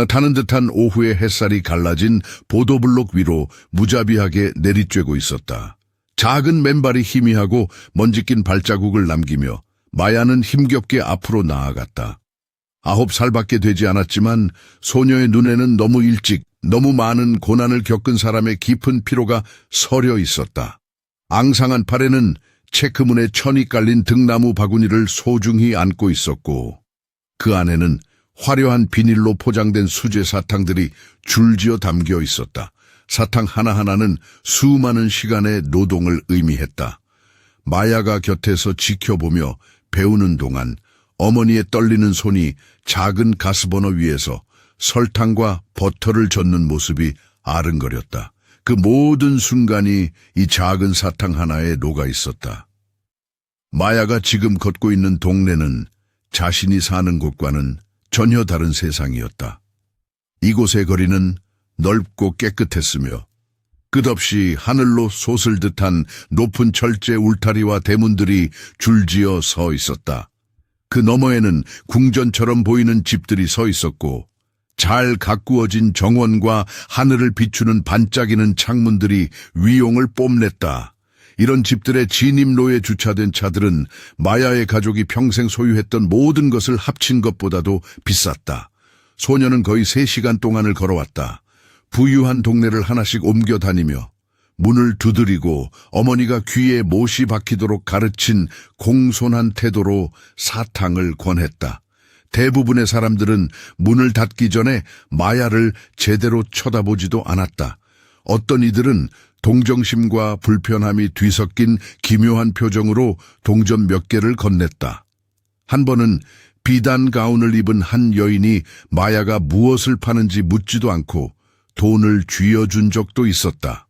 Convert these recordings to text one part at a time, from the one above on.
타는 듯한 오후의 햇살이 갈라진 보도블록 위로 무자비하게 내리쬐고 있었다. 작은 맨발이 희미하고 먼지 낀 발자국을 남기며 마야는 힘겹게 앞으로 나아갔다. 9살밖에 되지 않았지만 소녀의 눈에는 너무 일찍 너무 많은 고난을 겪은 사람의 깊은 피로가 서려 있었다. 앙상한 팔에는 체크문에 천이 깔린 등나무 바구니를 소중히 안고 있었고 그 안에는 화려한 비닐로 포장된 수제 사탕들이 줄지어 담겨 있었다. 사탕 하나하나는 수많은 시간의 노동을 의미했다. 마야가 곁에서 지켜보며 배우는 동안 어머니의 떨리는 손이 작은 가스버너 위에서 설탕과 버터를 젓는 모습이 아른거렸다. 그 모든 순간이 이 작은 사탕 하나에 녹아 있었다. 마야가 지금 걷고 있는 동네는 자신이 사는 곳과는 전혀 다른 세상이었다. 이곳의 거리는 넓고 깨끗했으며 끝없이 하늘로 솟을 듯한 높은 철제 울타리와 대문들이 줄지어 서 있었다. 그 너머에는 궁전처럼 보이는 집들이 서 있었고 잘 가꾸어진 정원과 하늘을 비추는 반짝이는 창문들이 위용을 뽐냈다. 이런 집들의 진입로에 주차된 차들은 마야의 가족이 평생 소유했던 모든 것을 합친 것보다도 비쌌다. 소녀는 거의 3시간 동안을 걸어왔다. 부유한 동네를 하나씩 옮겨 다니며 문을 두드리고 어머니가 귀에 못이 박히도록 가르친 공손한 태도로 사탕을 권했다. 대부분의 사람들은 문을 닫기 전에 마야를 제대로 쳐다보지도 않았다. 어떤 이들은 동정심과 불편함이 뒤섞인 기묘한 표정으로 동전 몇 개를 건넸다. 한 번은 비단 가운을 입은 한 여인이 마야가 무엇을 파는지 묻지도 않고 돈을 쥐어준 적도 있었다.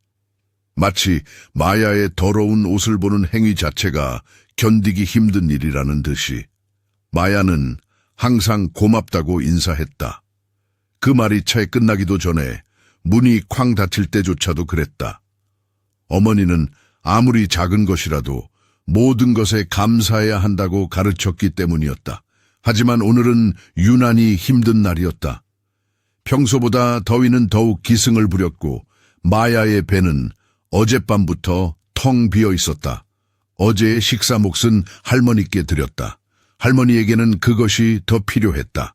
마치 마야의 더러운 옷을 보는 행위 자체가 견디기 힘든 일이라는 듯이 마야는 항상 고맙다고 인사했다. 그 말이 채 끝나기도 전에 문이 쾅 닫힐 때조차도 그랬다. 어머니는 아무리 작은 것이라도 모든 것에 감사해야 한다고 가르쳤기 때문이었다. 하지만 오늘은 유난히 힘든 날이었다. 평소보다 더위는 더욱 기승을 부렸고 마야의 배는 어젯밤부터 텅 비어 있었다. 어제의 식사 몫은 할머니께 드렸다. 할머니에게는 그것이 더 필요했다.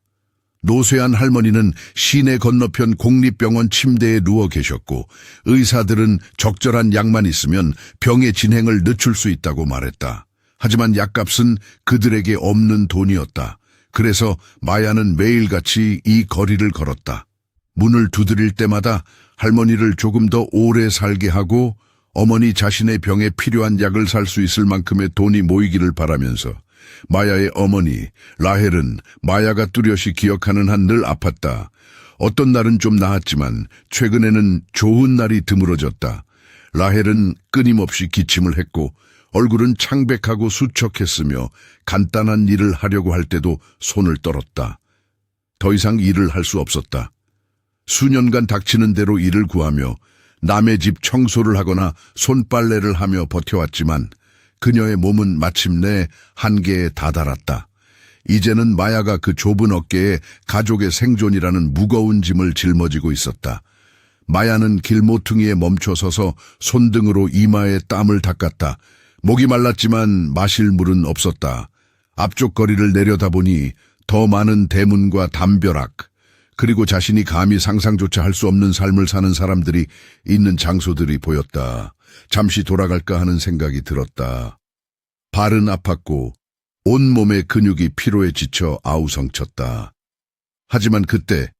노쇠한 할머니는 시내 건너편 공립병원 침대에 누워 계셨고 의사들은 적절한 약만 있으면 병의 진행을 늦출 수 있다고 말했다. 하지만 약값은 그들에게 없는 돈이었다. 그래서 마야는 매일같이 이 거리를 걸었다. 문을 두드릴 때마다 할머니를 조금 더 오래 살게 하고 어머니 자신의 병에 필요한 약을 살 수 있을 만큼의 돈이 모이기를 바라면서 마야의 어머니 라헬은 마야가 뚜렷이 기억하는 한 늘 아팠다. 어떤 날은 좀 나았지만 최근에는 좋은 날이 드물어졌다. 라헬은 끊임없이 기침을 했고 얼굴은 창백하고 수척했으며 간단한 일을 하려고 할 때도 손을 떨었다. 더 이상 일을 할 수 없었다. 수년간 닥치는 대로 일을 구하며 남의 집 청소를 하거나 손빨래를 하며 버텨왔지만 그녀의 몸은 마침내 한계에 다다랐다. 이제는 마야가 그 좁은 어깨에 가족의 생존이라는 무거운 짐을 짊어지고 있었다. 마야는 길모퉁이에 멈춰서서 손등으로 이마에 땀을 닦았다. 목이 말랐지만 마실 물은 없었다. 앞쪽 거리를 내려다보니 더 많은 대문과 담벼락, 그리고 자신이 감히 상상조차 할 수 없는 삶을 사는 사람들이 있는 장소들이 보였다. 잠시 돌아갈까 하는 생각이 들었다. 발은 아팠고 온몸의 근육이 피로에 지쳐 아우성쳤다. 하지만 그때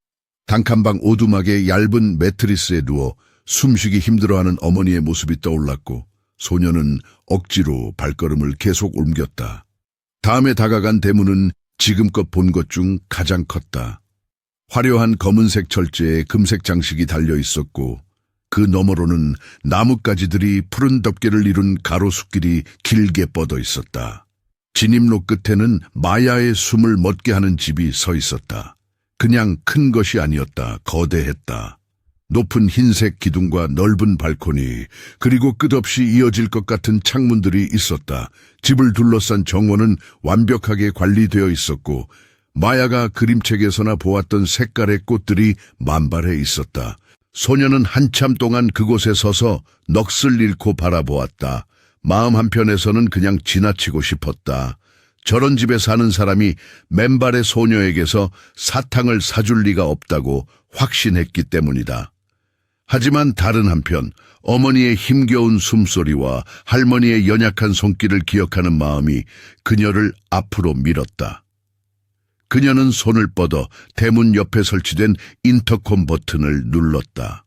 단칸방 오두막의 얇은 매트리스에 누워 숨쉬기 힘들어하는 어머니의 모습이 떠올랐고 소녀는 억지로 발걸음을 계속 옮겼다. 다음에 다가간 대문은 지금껏 본 것 중 가장 컸다. 화려한 검은색 철제에 금색 장식이 달려 있었고 그 너머로는 나뭇가지들이 푸른 덮개를 이룬 가로수길이 길게 뻗어 있었다. 진입로 끝에는 마야의 숨을 멎게 하는 집이 서 있었다. 그냥 큰 것이 아니었다. 거대했다. 높은 흰색 기둥과 넓은 발코니, 그리고 끝없이 이어질 것 같은 창문들이 있었다. 집을 둘러싼 정원은 완벽하게 관리되어 있었고 마야가 그림책에서나 보았던 색깔의 꽃들이 만발해 있었다. 소녀는 한참 동안 그곳에 서서 넋을 잃고 바라보았다. 마음 한편에서는 그냥 지나치고 싶었다. 저런 집에 사는 사람이 맨발의 소녀에게서 사탕을 사줄 리가 없다고 확신했기 때문이다. 하지만 다른 한편 어머니의 힘겨운 숨소리와 할머니의 연약한 손길을 기억하는 마음이 그녀를 앞으로 밀었다. 그녀는 손을 뻗어 대문 옆에 설치된 인터콤 버튼을 눌렀다.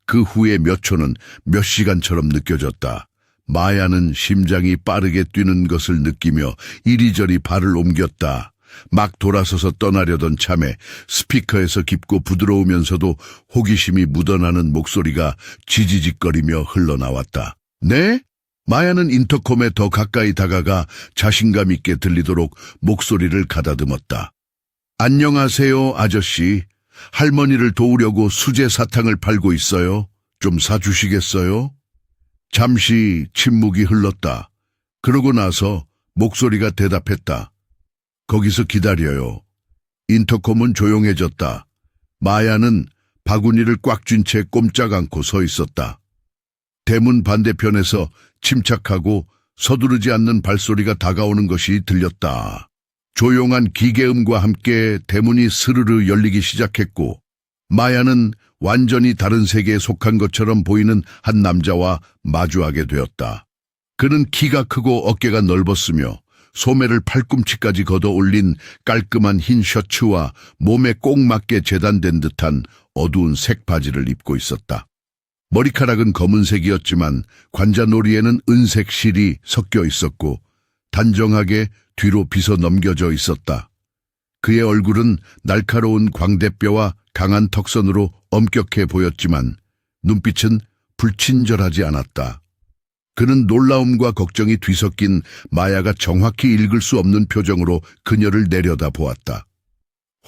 그 후에 몇 초는 몇 시간처럼 느껴졌다. 마야는 심장이 빠르게 뛰는 것을 느끼며 이리저리 발을 옮겼다. 막 돌아서서 떠나려던 참에 스피커에서 깊고 부드러우면서도 호기심이 묻어나는 목소리가 지지직거리며 흘러나왔다. 네? 마야는 인터콤에 더 가까이 다가가 자신감 있게 들리도록 목소리를 가다듬었다. 안녕하세요, 아저씨. 할머니를 도우려고 수제 사탕을 팔고 있어요. 좀 사주시겠어요? 잠시 침묵이 흘렀다. 그러고 나서 목소리가 대답했다. 거기서 기다려요. 인터콤은 조용해졌다. 마야는 바구니를 꽉 쥔 채 꼼짝 않고 서 있었다. 대문 반대편에서 침착하고 서두르지 않는 발소리가 다가오는 것이 들렸다. 조용한 기계음과 함께 대문이 스르르 열리기 시작했고 마야는 완전히 다른 세계에 속한 것처럼 보이는 한 남자와 마주하게 되었다. 그는 키가 크고 어깨가 넓었으며 소매를 팔꿈치까지 걷어 올린 깔끔한 흰 셔츠와 몸에 꼭 맞게 재단된 듯한 어두운 색 바지를 입고 있었다. 머리카락은 검은색이었지만 관자놀이에는 은색 실이 섞여 있었고 단정하게 뒤로 빗어 넘겨져 있었다. 그의 얼굴은 날카로운 광대뼈와 강한 턱선으로 엄격해 보였지만 눈빛은 불친절하지 않았다. 그는 놀라움과 걱정이 뒤섞인 마야가 정확히 읽을 수 없는 표정으로 그녀를 내려다보았다.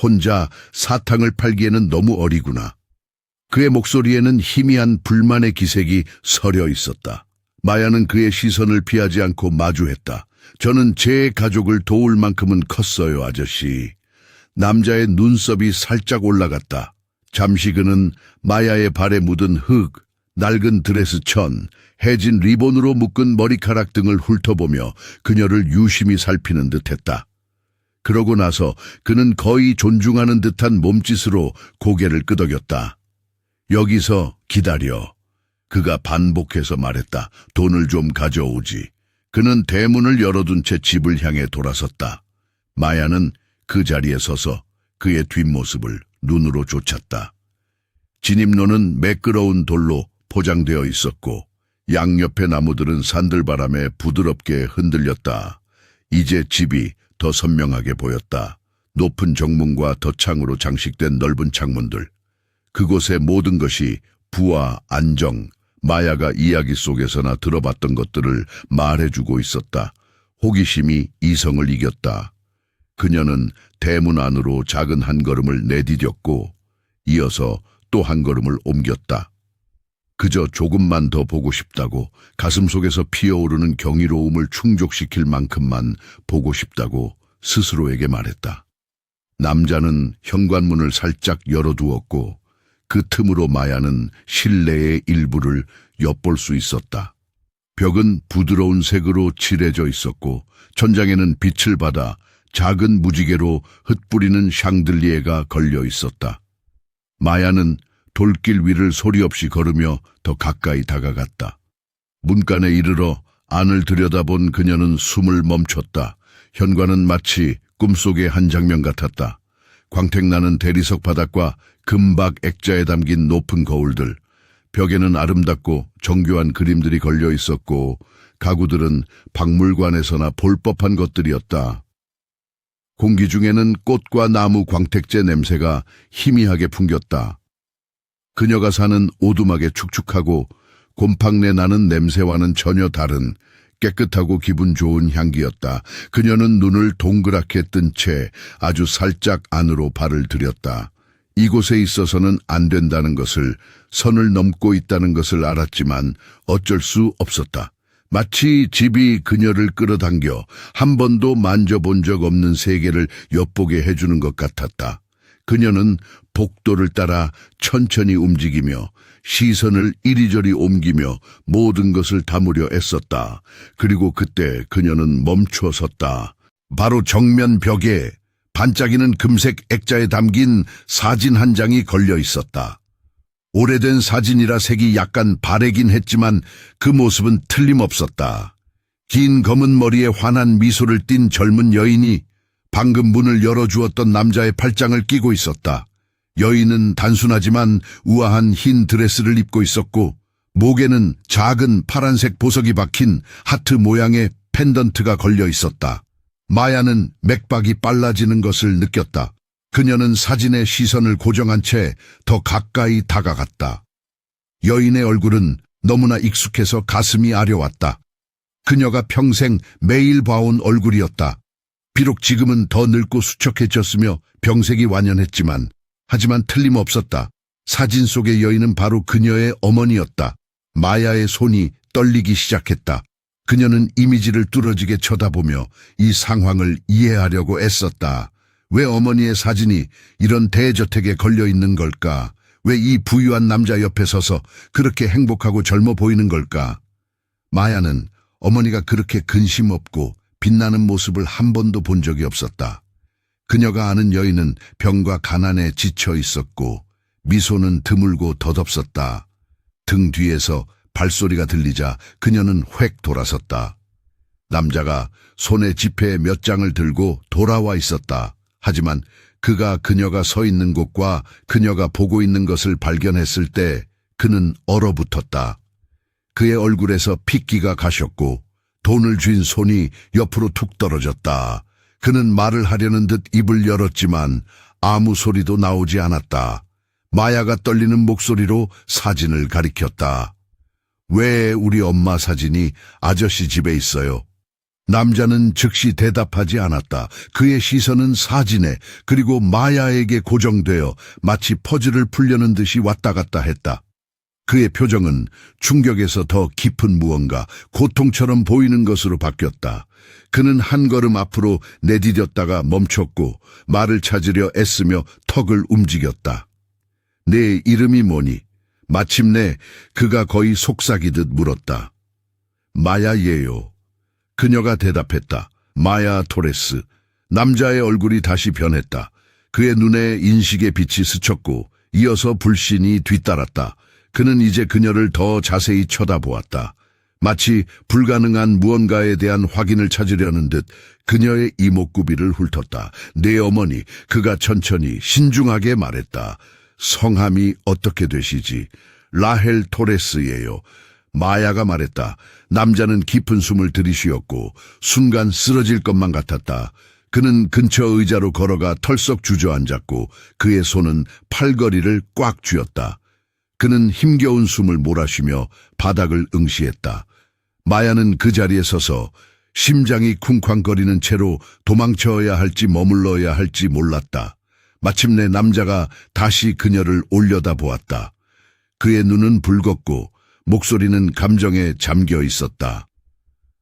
혼자 사탕을 팔기에는 너무 어리구나. 그의 목소리에는 희미한 불만의 기색이 서려 있었다. 마야는 그의 시선을 피하지 않고 마주했다. 저는 제 가족을 도울 만큼은 컸어요, 아저씨. 남자의 눈썹이 살짝 올라갔다. 잠시 그는 마야의 발에 묻은 흙, 낡은 드레스천, 해진 리본으로 묶은 머리카락 등을 훑어보며 그녀를 유심히 살피는 듯했다. 그러고 나서 그는 거의 존중하는 듯한 몸짓으로 고개를 끄덕였다. 여기서 기다려. 그가 반복해서 말했다. 돈을 좀 가져오지. 그는 대문을 열어둔 채 집을 향해 돌아섰다. 마야는 그 자리에 서서 그의 뒷모습을 눈으로 쫓았다. 진입로는 매끄러운 돌로 포장되어 있었고 양옆의 나무들은 산들바람에 부드럽게 흔들렸다. 이제 집이 더 선명하게 보였다. 높은 정문과 덧창으로 장식된 넓은 창문들. 그곳의 모든 것이 부와 안정, 마야가 이야기 속에서나 들어봤던 것들을 말해주고 있었다. 호기심이 이성을 이겼다. 그녀는 대문 안으로 작은 한 걸음을 내디뎠고 이어서 또 한 걸음을 옮겼다. 그저 조금만 더 보고 싶다고, 가슴속에서 피어오르는 경이로움을 충족시킬 만큼만 보고 싶다고 스스로에게 말했다. 남자는 현관문을 살짝 열어두었고 그 틈으로 마야는 실내의 일부를 엿볼 수 있었다. 벽은 부드러운 색으로 칠해져 있었고 천장에는 빛을 받아 작은 무지개로 흩뿌리는 샹들리에가 걸려 있었다. 마야는 돌길 위를 소리 없이 걸으며 더 가까이 다가갔다. 문간에 이르러 안을 들여다본 그녀는 숨을 멈췄다. 현관은 마치 꿈속의 한 장면 같았다. 광택나는 대리석 바닥과 금박 액자에 담긴 높은 거울들, 벽에는 아름답고 정교한 그림들이 걸려 있었고 가구들은 박물관에서나 볼 법한 것들이었다. 공기 중에는 꽃과 나무 광택제 냄새가 희미하게 풍겼다. 그녀가 사는 오두막의 축축하고 곰팡내 나는 냄새와는 전혀 다른 깨끗하고 기분 좋은 향기였다. 그녀는 눈을 동그랗게 뜬 채 아주 살짝 안으로 발을 들였다. 이곳에 있어서는 안 된다는 것을, 선을 넘고 있다는 것을 알았지만 어쩔 수 없었다. 마치 집이 그녀를 끌어당겨 한 번도 만져본 적 없는 세계를 엿보게 해주는 것 같았다. 그녀는 복도를 따라 천천히 움직이며 시선을 이리저리 옮기며 모든 것을 담으려 애썼다. 그리고 그때 그녀는 멈춰 섰다. 바로 정면 벽에 반짝이는 금색 액자에 담긴 사진 한 장이 걸려 있었다. 오래된 사진이라 색이 약간 바래긴 했지만 그 모습은 틀림없었다. 긴 검은 머리에 환한 미소를 띤 젊은 여인이 방금 문을 열어주었던 남자의 팔짱을 끼고 있었다. 여인은 단순하지만 우아한 흰 드레스를 입고 있었고 목에는 작은 파란색 보석이 박힌 하트 모양의 펜던트가 걸려 있었다. 마야는 맥박이 빨라지는 것을 느꼈다. 그녀는 사진의 시선을 고정한 채 더 가까이 다가갔다. 여인의 얼굴은 너무나 익숙해서 가슴이 아려왔다. 그녀가 평생 매일 봐온 얼굴이었다. 비록 지금은 더 늙고 수척해졌으며 병색이 완연했지만 하지만 틀림없었다. 사진 속의 여인은 바로 그녀의 어머니였다. 마야의 손이 떨리기 시작했다. 그녀는 이미지를 뚫어지게 쳐다보며 이 상황을 이해하려고 애썼다. 왜 어머니의 사진이 이런 대저택에 걸려 있는 걸까? 왜 이 부유한 남자 옆에 서서 그렇게 행복하고 젊어 보이는 걸까? 마야는 어머니가 그렇게 근심 없고 빛나는 모습을 한 번도 본 적이 없었다. 그녀가 아는 여인은 병과 가난에 지쳐 있었고 미소는 드물고 덧없었다. 등 뒤에서 발소리가 들리자 그녀는 획 돌아섰다. 남자가 손에 지폐 몇 장을 들고 돌아와 있었다. 하지만 그가 그녀가 서 있는 곳과 그녀가 보고 있는 것을 발견했을 때 그는 얼어붙었다. 그의 얼굴에서 핏기가 가셨고 돈을 쥔 손이 옆으로 툭 떨어졌다. 그는 말을 하려는 듯 입을 열었지만 아무 소리도 나오지 않았다. 마야가 떨리는 목소리로 사진을 가리켰다. 왜 우리 엄마 사진이 아저씨 집에 있어요? 남자는 즉시 대답하지 않았다. 그의 시선은 사진에 그리고 마야에게 고정되어 마치 퍼즐을 풀려는 듯이 왔다 갔다 했다. 그의 표정은 충격에서 더 깊은 무언가, 고통처럼 보이는 것으로 바뀌었다. 그는 한 걸음 앞으로 내디뎠다가 멈췄고 말을 찾으려 애쓰며 턱을 움직였다. 내 이름이 뭐니? 마침내 그가 거의 속삭이듯 물었다. 마야예요. 그녀가 대답했다. 마야 토레스. 남자의 얼굴이 다시 변했다. 그의 눈에 인식의 빛이 스쳤고 이어서 불신이 뒤따랐다. 그는 이제 그녀를 더 자세히 쳐다보았다. 마치 불가능한 무언가에 대한 확인을 찾으려는 듯 그녀의 이목구비를 훑었다. 내 어머니, 그가 천천히 신중하게 말했다. 성함이 어떻게 되시지? 라헬 토레스예요. 마야가 말했다. 남자는 깊은 숨을 들이쉬었고 순간 쓰러질 것만 같았다. 그는 근처 의자로 걸어가 털썩 주저앉았고 그의 손은 팔걸이를 꽉 쥐었다. 그는 힘겨운 숨을 몰아쉬며 바닥을 응시했다. 마야는 그 자리에 서서 심장이 쿵쾅거리는 채로 도망쳐야 할지 머물러야 할지 몰랐다. 마침내 남자가 다시 그녀를 올려다보았다. 그의 눈은 붉었고 목소리는 감정에 잠겨 있었다.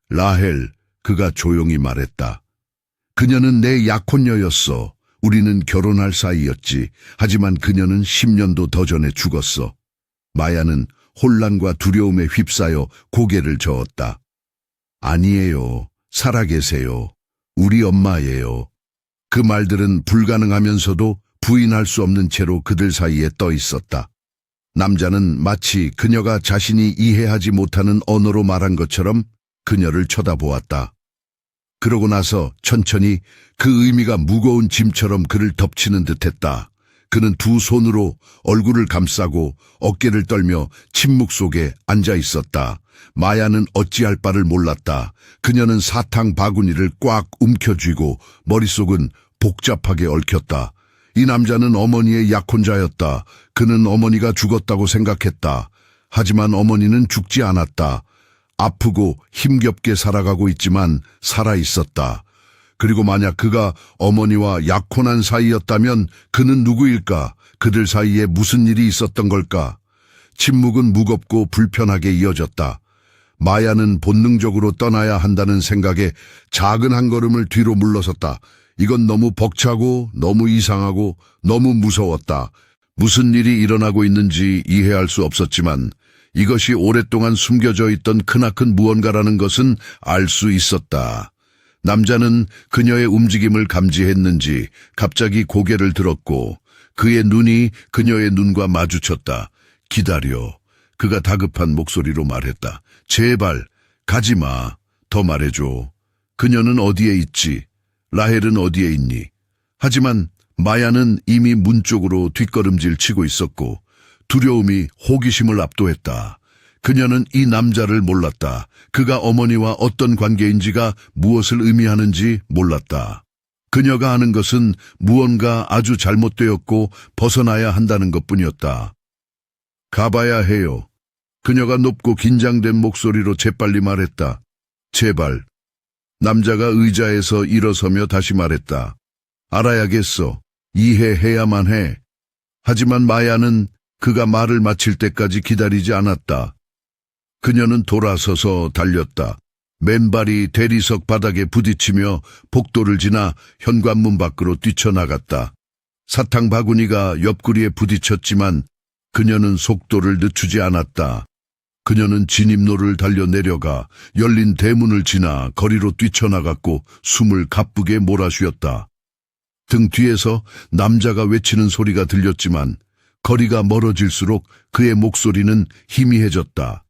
라헬, 그가 조용히 말했다. 그녀는 내 약혼녀였어. 우리는 결혼할 사이였지. 하지만 그녀는 10년도 더 전에 죽었어. 마야는 혼란과 두려움에 휩싸여 고개를 저었다. 아니에요. 살아계세요. 우리 엄마예요. 그 말들은 불가능하면서도 부인할 수 없는 채로 그들 사이에 떠 있었다. 남자는 마치 그녀가 자신이 이해하지 못하는 언어로 말한 것처럼 그녀를 쳐다보았다. 그러고 나서 천천히 그 의미가 무거운 짐처럼 그를 덮치는 듯했다. 그는 두 손으로 얼굴을 감싸고 어깨를 떨며 침묵 속에 앉아 있었다. 마야는 어찌할 바를 몰랐다. 그녀는 사탕 바구니를 꽉 움켜쥐고 머릿속은 복잡하게 얽혔다. 이 남자는 어머니의 약혼자였다. 그는 어머니가 죽었다고 생각했다. 하지만 어머니는 죽지 않았다. 아프고 힘겹게 살아가고 있지만 살아있었다. 그리고 만약 그가 어머니와 약혼한 사이였다면 그는 누구일까? 그들 사이에 무슨 일이 있었던 걸까? 침묵은 무겁고 불편하게 이어졌다. 마야는 본능적으로 떠나야 한다는 생각에 작은 한 걸음을 뒤로 물러섰다. 이건 너무 벅차고 너무 이상하고 너무 무서웠다. 무슨 일이 일어나고 있는지 이해할 수 없었지만 이것이 오랫동안 숨겨져 있던 크나큰 무언가라는 것은 알 수 있었다. 남자는 그녀의 움직임을 감지했는지 갑자기 고개를 들었고 그의 눈이 그녀의 눈과 마주쳤다. 기다려. 그가 다급한 목소리로 말했다. 제발 가지마. 더 말해줘. 그녀는 어디에 있지? 라헬은 어디에 있니? 하지만 마야는 이미 문 쪽으로 뒷걸음질 치고 있었고 두려움이 호기심을 압도했다. 그녀는 이 남자를 몰랐다. 그가 어머니와 어떤 관계인지가 무엇을 의미하는지 몰랐다. 그녀가 아는 것은 무언가 아주 잘못되었고 벗어나야 한다는 것뿐이었다. 가봐야 해요. 그녀가 높고 긴장된 목소리로 재빨리 말했다. 제발. 남자가 의자에서 일어서며 다시 말했다. 알아야겠어. 이해해야만 해. 하지만 마야는 그가 말을 마칠 때까지 기다리지 않았다. 그녀는 돌아서서 달렸다. 맨발이 대리석 바닥에 부딪히며 복도를 지나 현관문 밖으로 뛰쳐나갔다. 사탕 바구니가 옆구리에 부딪혔지만 그녀는 속도를 늦추지 않았다. 그녀는 진입로를 달려 내려가 열린 대문을 지나 거리로 뛰쳐나갔고 숨을 가쁘게 몰아쉬었다. 등 뒤에서 남자가 외치는 소리가 들렸지만 거리가 멀어질수록 그의 목소리는 희미해졌다.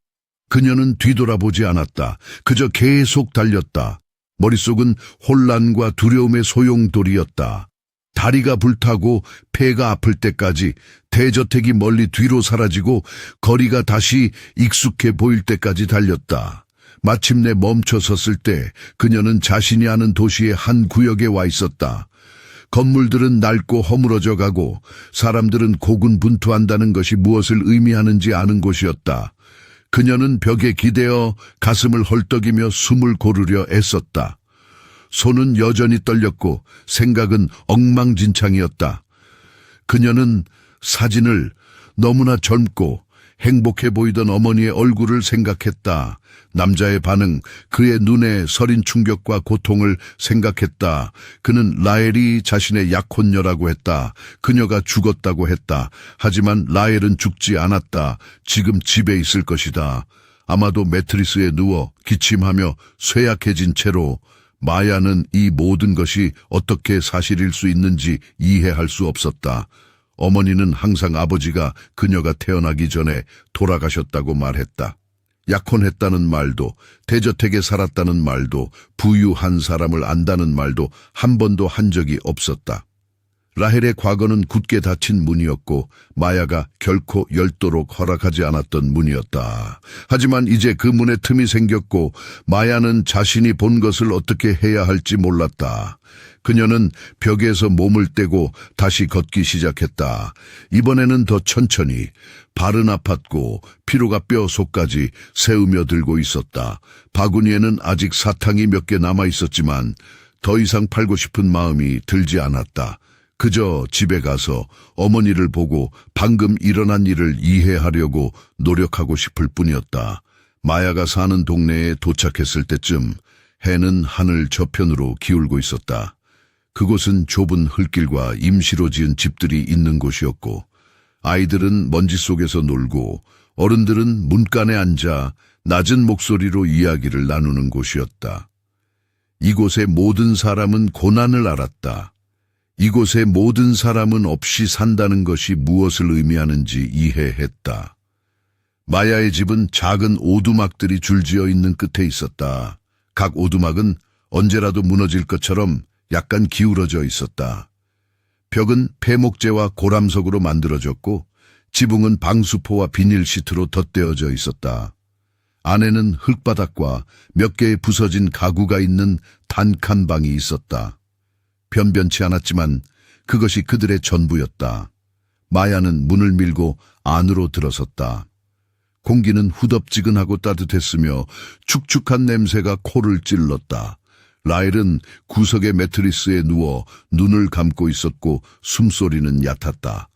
그녀는 뒤돌아보지 않았다. 그저 계속 달렸다. 머릿속은 혼란과 두려움의 소용돌이였다. 다리가 불타고 폐가 아플 때까지, 대저택이 멀리 뒤로 사라지고 거리가 다시 익숙해 보일 때까지 달렸다. 마침내 멈춰 섰을 때 그녀는 자신이 아는 도시의 한 구역에 와 있었다. 건물들은 낡고 허물어져 가고 사람들은 고군분투한다는 것이 무엇을 의미하는지 아는 곳이었다. 그녀는 벽에 기대어 가슴을 헐떡이며 숨을 고르려 애썼다. 손은 여전히 떨렸고 생각은 엉망진창이었다. 그녀는 사진을 너무나 젊고 행복해 보이던 어머니의 얼굴을 생각했다. 남자의 반응, 그의 눈에 서린 충격과 고통을 생각했다. 그는 라헬이 자신의 약혼녀라고 했다. 그녀가 죽었다고 했다. 하지만 라헬은 죽지 않았다. 지금 집에 있을 것이다. 아마도 매트리스에 누워 기침하며 쇠약해진 채로. 마야는 이 모든 것이 어떻게 사실일 수 있는지 이해할 수 없었다. 어머니는 항상 아버지가 그녀가 태어나기 전에 돌아가셨다고 말했다. 약혼했다는 말도, 대저택에 살았다는 말도, 부유한 사람을 안다는 말도 한 번도 한 적이 없었다. 라헬의 과거는 굳게 닫힌 문이었고 마야가 결코 열도록 허락하지 않았던 문이었다. 하지만 이제 그 문에 틈이 생겼고 마야는 자신이 본 것을 어떻게 해야 할지 몰랐다. 그녀는 벽에서 몸을 떼고 다시 걷기 시작했다. 이번에는 더 천천히. 발은 아팠고 피로가 뼈 속까지 새우며 들고 있었다. 바구니에는 아직 사탕이 몇 개 남아 있었지만 더 이상 팔고 싶은 마음이 들지 않았다. 그저 집에 가서 어머니를 보고 방금 일어난 일을 이해하려고 노력하고 싶을 뿐이었다. 마야가 사는 동네에 도착했을 때쯤 해는 하늘 저편으로 기울고 있었다. 그곳은 좁은 흙길과 임시로 지은 집들이 있는 곳이었고 아이들은 먼지 속에서 놀고 어른들은 문간에 앉아 낮은 목소리로 이야기를 나누는 곳이었다. 이곳의 모든 사람은 고난을 알았다. 이곳의 모든 사람은 없이 산다는 것이 무엇을 의미하는지 이해했다. 마야의 집은 작은 오두막들이 줄지어 있는 끝에 있었다. 각 오두막은 언제라도 무너질 것처럼 약간 기울어져 있었다. 벽은 폐목재와 고람석으로 만들어졌고 지붕은 방수포와 비닐 시트로 덧대어져 있었다. 안에는 흙바닥과 몇 개의 부서진 가구가 있는 단칸 방이 있었다. 변변치 않았지만 그것이 그들의 전부였다. 마야는 문을 밀고 안으로 들어섰다. 공기는 후덥지근하고 따뜻했으며 축축한 냄새가 코를 찔렀다. 라헬은 구석의 매트리스에 누워 눈을 감고 있었고 숨소리는 얕았다.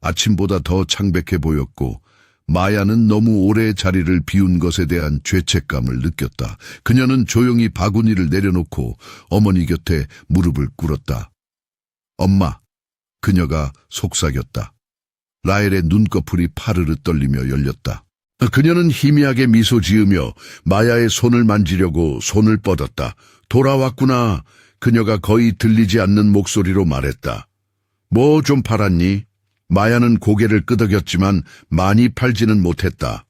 아침보다 더 창백해 보였고 마야는 너무 오래 자리를 비운 것에 대한 죄책감을 느꼈다. 그녀는 조용히 바구니를 내려놓고 어머니 곁에 무릎을 꿇었다. 엄마, 그녀가 속삭였다. 라헬의 눈꺼풀이 파르르 떨리며 열렸다. 그녀는 희미하게 미소 지으며 마야의 손을 만지려고 손을 뻗었다. 돌아왔구나. 그녀가 거의 들리지 않는 목소리로 말했다. 뭐 좀 팔았니? 마야는 고개를 끄덕였지만 많이 팔지는 못했다.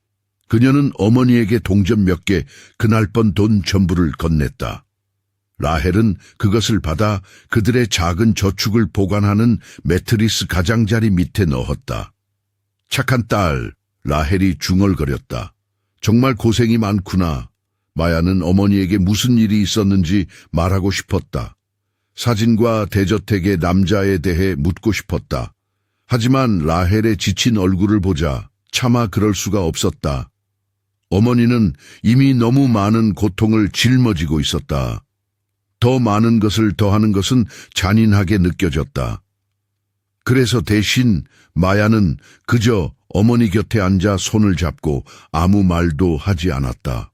그녀는 어머니에게 동전 몇 개, 그날 번 돈 전부를 건넸다. 라헬은 그것을 받아 그들의 작은 저축을 보관하는 매트리스 가장자리 밑에 넣었다. 착한 딸, 라헬이 중얼거렸다. 정말 고생이 많구나. 마야는 어머니에게 무슨 일이 있었는지 말하고 싶었다. 사진과 대저택의 남자에 대해 묻고 싶었다. 하지만 라헬의 지친 얼굴을 보자 차마 그럴 수가 없었다. 어머니는 이미 너무 많은 고통을 짊어지고 있었다. 더 많은 것을 더하는 것은 잔인하게 느껴졌다. 그래서 대신 마야는 그저 어머니 곁에 앉아 손을 잡고 아무 말도 하지 않았다.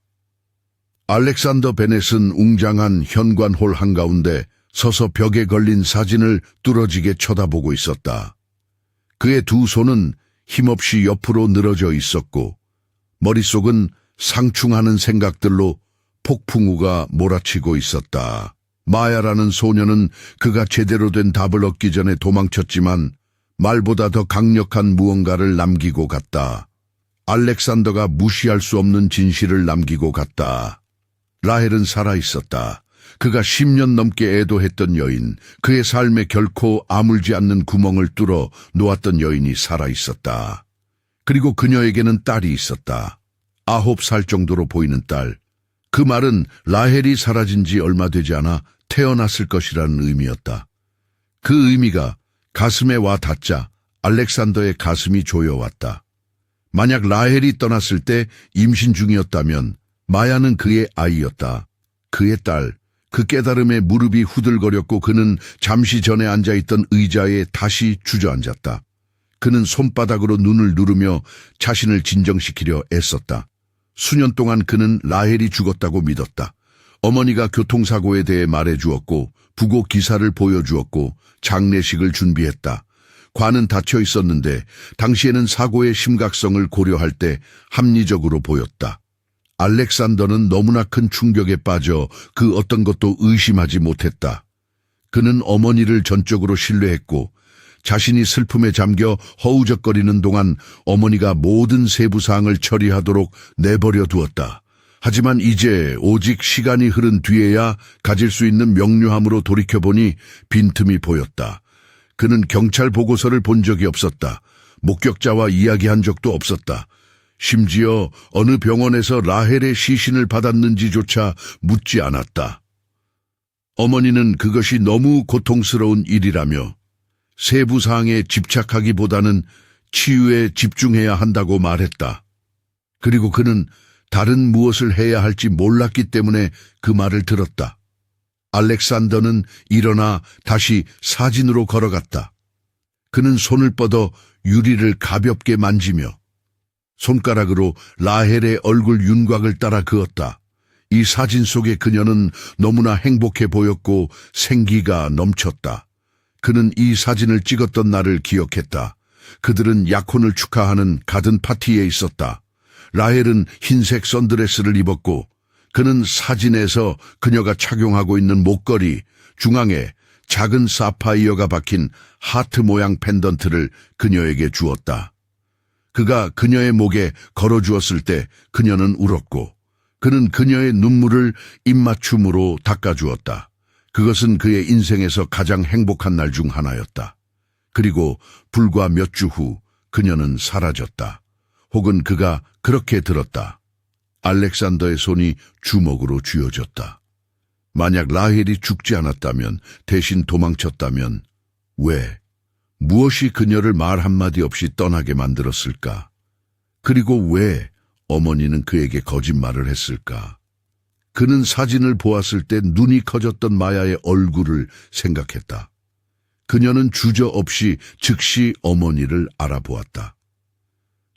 알렉산더 베넷은 웅장한 현관홀 한가운데 서서 벽에 걸린 사진을 뚫어지게 쳐다보고 있었다. 그의 두 손은 힘없이 옆으로 늘어져 있었고 머릿속은 상충하는 생각들로 폭풍우가 몰아치고 있었다. 마야라는 소녀는 그가 제대로 된 답을 얻기 전에 도망쳤지만 말보다 더 강력한 무언가를 남기고 갔다. 알렉산더가 무시할 수 없는 진실을 남기고 갔다. 라헬은 살아있었다. 그가 10년 넘게 애도했던 여인, 그의 삶에 결코 아물지 않는 구멍을 뚫어 놓았던 여인이 살아있었다. 그리고 그녀에게는 딸이 있었다. 9살 정도로 보이는 딸. 그 말은 라헬이 사라진 지 얼마 되지 않아 태어났을 것이라는 의미였다. 그 의미가 가슴에 와 닿자 알렉산더의 가슴이 조여왔다. 만약 라헬이 떠났을 때 임신 중이었다면 마야는 그의 아이였다. 그의 딸. 그 깨달음에 무릎이 후들거렸고 그는 잠시 전에 앉아있던 의자에 다시 주저앉았다. 그는 손바닥으로 눈을 누르며 자신을 진정시키려 애썼다. 수년 동안 그는 라헬이 죽었다고 믿었다. 어머니가 교통사고에 대해 말해주었고 부고 기사를 보여주었고 장례식을 준비했다. 관은 닫혀 있었는데 당시에는 사고의 심각성을 고려할 때 합리적으로 보였다. 알렉산더는 너무나 큰 충격에 빠져 그 어떤 것도 의심하지 못했다. 그는 어머니를 전적으로 신뢰했고 자신이 슬픔에 잠겨 허우적거리는 동안 어머니가 모든 세부사항을 처리하도록 내버려 두었다. 하지만 이제 오직 시간이 흐른 뒤에야 가질 수 있는 명료함으로 돌이켜보니 빈틈이 보였다. 그는 경찰 보고서를 본 적이 없었다. 목격자와 이야기한 적도 없었다. 심지어 어느 병원에서 라헬의 시신을 받았는지조차 묻지 않았다. 어머니는 그것이 너무 고통스러운 일이라며 세부사항에 집착하기보다는 치유에 집중해야 한다고 말했다. 그리고 그는 다른 무엇을 해야 할지 몰랐기 때문에 그 말을 들었다. 알렉산더는 일어나 다시 사진으로 걸어갔다. 그는 손을 뻗어 유리를 가볍게 만지며 손가락으로 라헬의 얼굴 윤곽을 따라 그었다. 이 사진 속의 그녀는 너무나 행복해 보였고 생기가 넘쳤다. 그는 이 사진을 찍었던 날을 기억했다. 그들은 약혼을 축하하는 가든 파티에 있었다. 라헬은 흰색 선드레스를 입었고 그는 사진에서 그녀가 착용하고 있는 목걸이 중앙에 작은 사파이어가 박힌 하트 모양 펜던트를 그녀에게 주었다. 그가 그녀의 목에 걸어주었을 때 그녀는 울었고 그는 그녀의 눈물을 입맞춤으로 닦아주었다. 그것은 그의 인생에서 가장 행복한 날 중 하나였다. 그리고 불과 몇 주 후 그녀는 사라졌다. 혹은 그가 그렇게 들었다. 알렉산더의 손이 주먹으로 쥐어졌다. 만약 라헬이 죽지 않았다면, 대신 도망쳤다면 왜, 무엇이 그녀를 말 한마디 없이 떠나게 만들었을까? 그리고 왜 어머니는 그에게 거짓말을 했을까? 그는 사진을 보았을 때 눈이 커졌던 마야의 얼굴을 생각했다. 그녀는 주저없이 즉시 어머니를 알아보았다.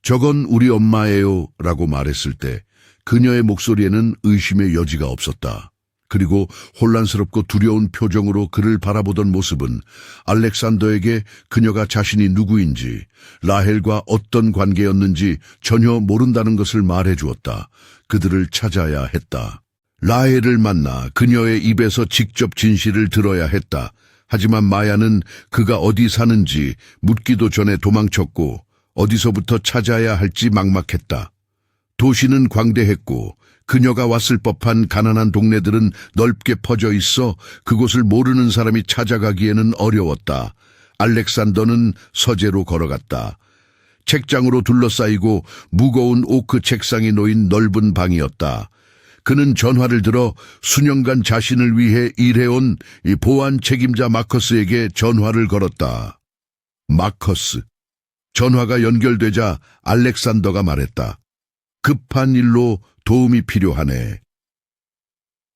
저건 우리 엄마예요 라고 말했을 때 그녀의 목소리에는 의심의 여지가 없었다. 그리고 혼란스럽고 두려운 표정으로 그를 바라보던 모습은 알렉산더에게 그녀가 자신이 누구인지, 라헬과 어떤 관계였는지 전혀 모른다는 것을 말해주었다. 그들을 찾아야 했다. 라헬을 만나 그녀의 입에서 직접 진실을 들어야 했다. 하지만 마야는 그가 어디 사는지 묻기도 전에 도망쳤고 어디서부터 찾아야 할지 막막했다. 도시는 광대했고 그녀가 왔을 법한 가난한 동네들은 넓게 퍼져 있어 그곳을 모르는 사람이 찾아가기에는 어려웠다. 알렉산더는 서재로 걸어갔다. 책장으로 둘러싸이고 무거운 오크 책상이 놓인 넓은 방이었다. 그는 전화를 들어 수년간 자신을 위해 일해온 이 보안 책임자 마커스에게 전화를 걸었다. 마커스. 전화가 연결되자 알렉산더가 말했다. 급한 일로 도움이 필요하네.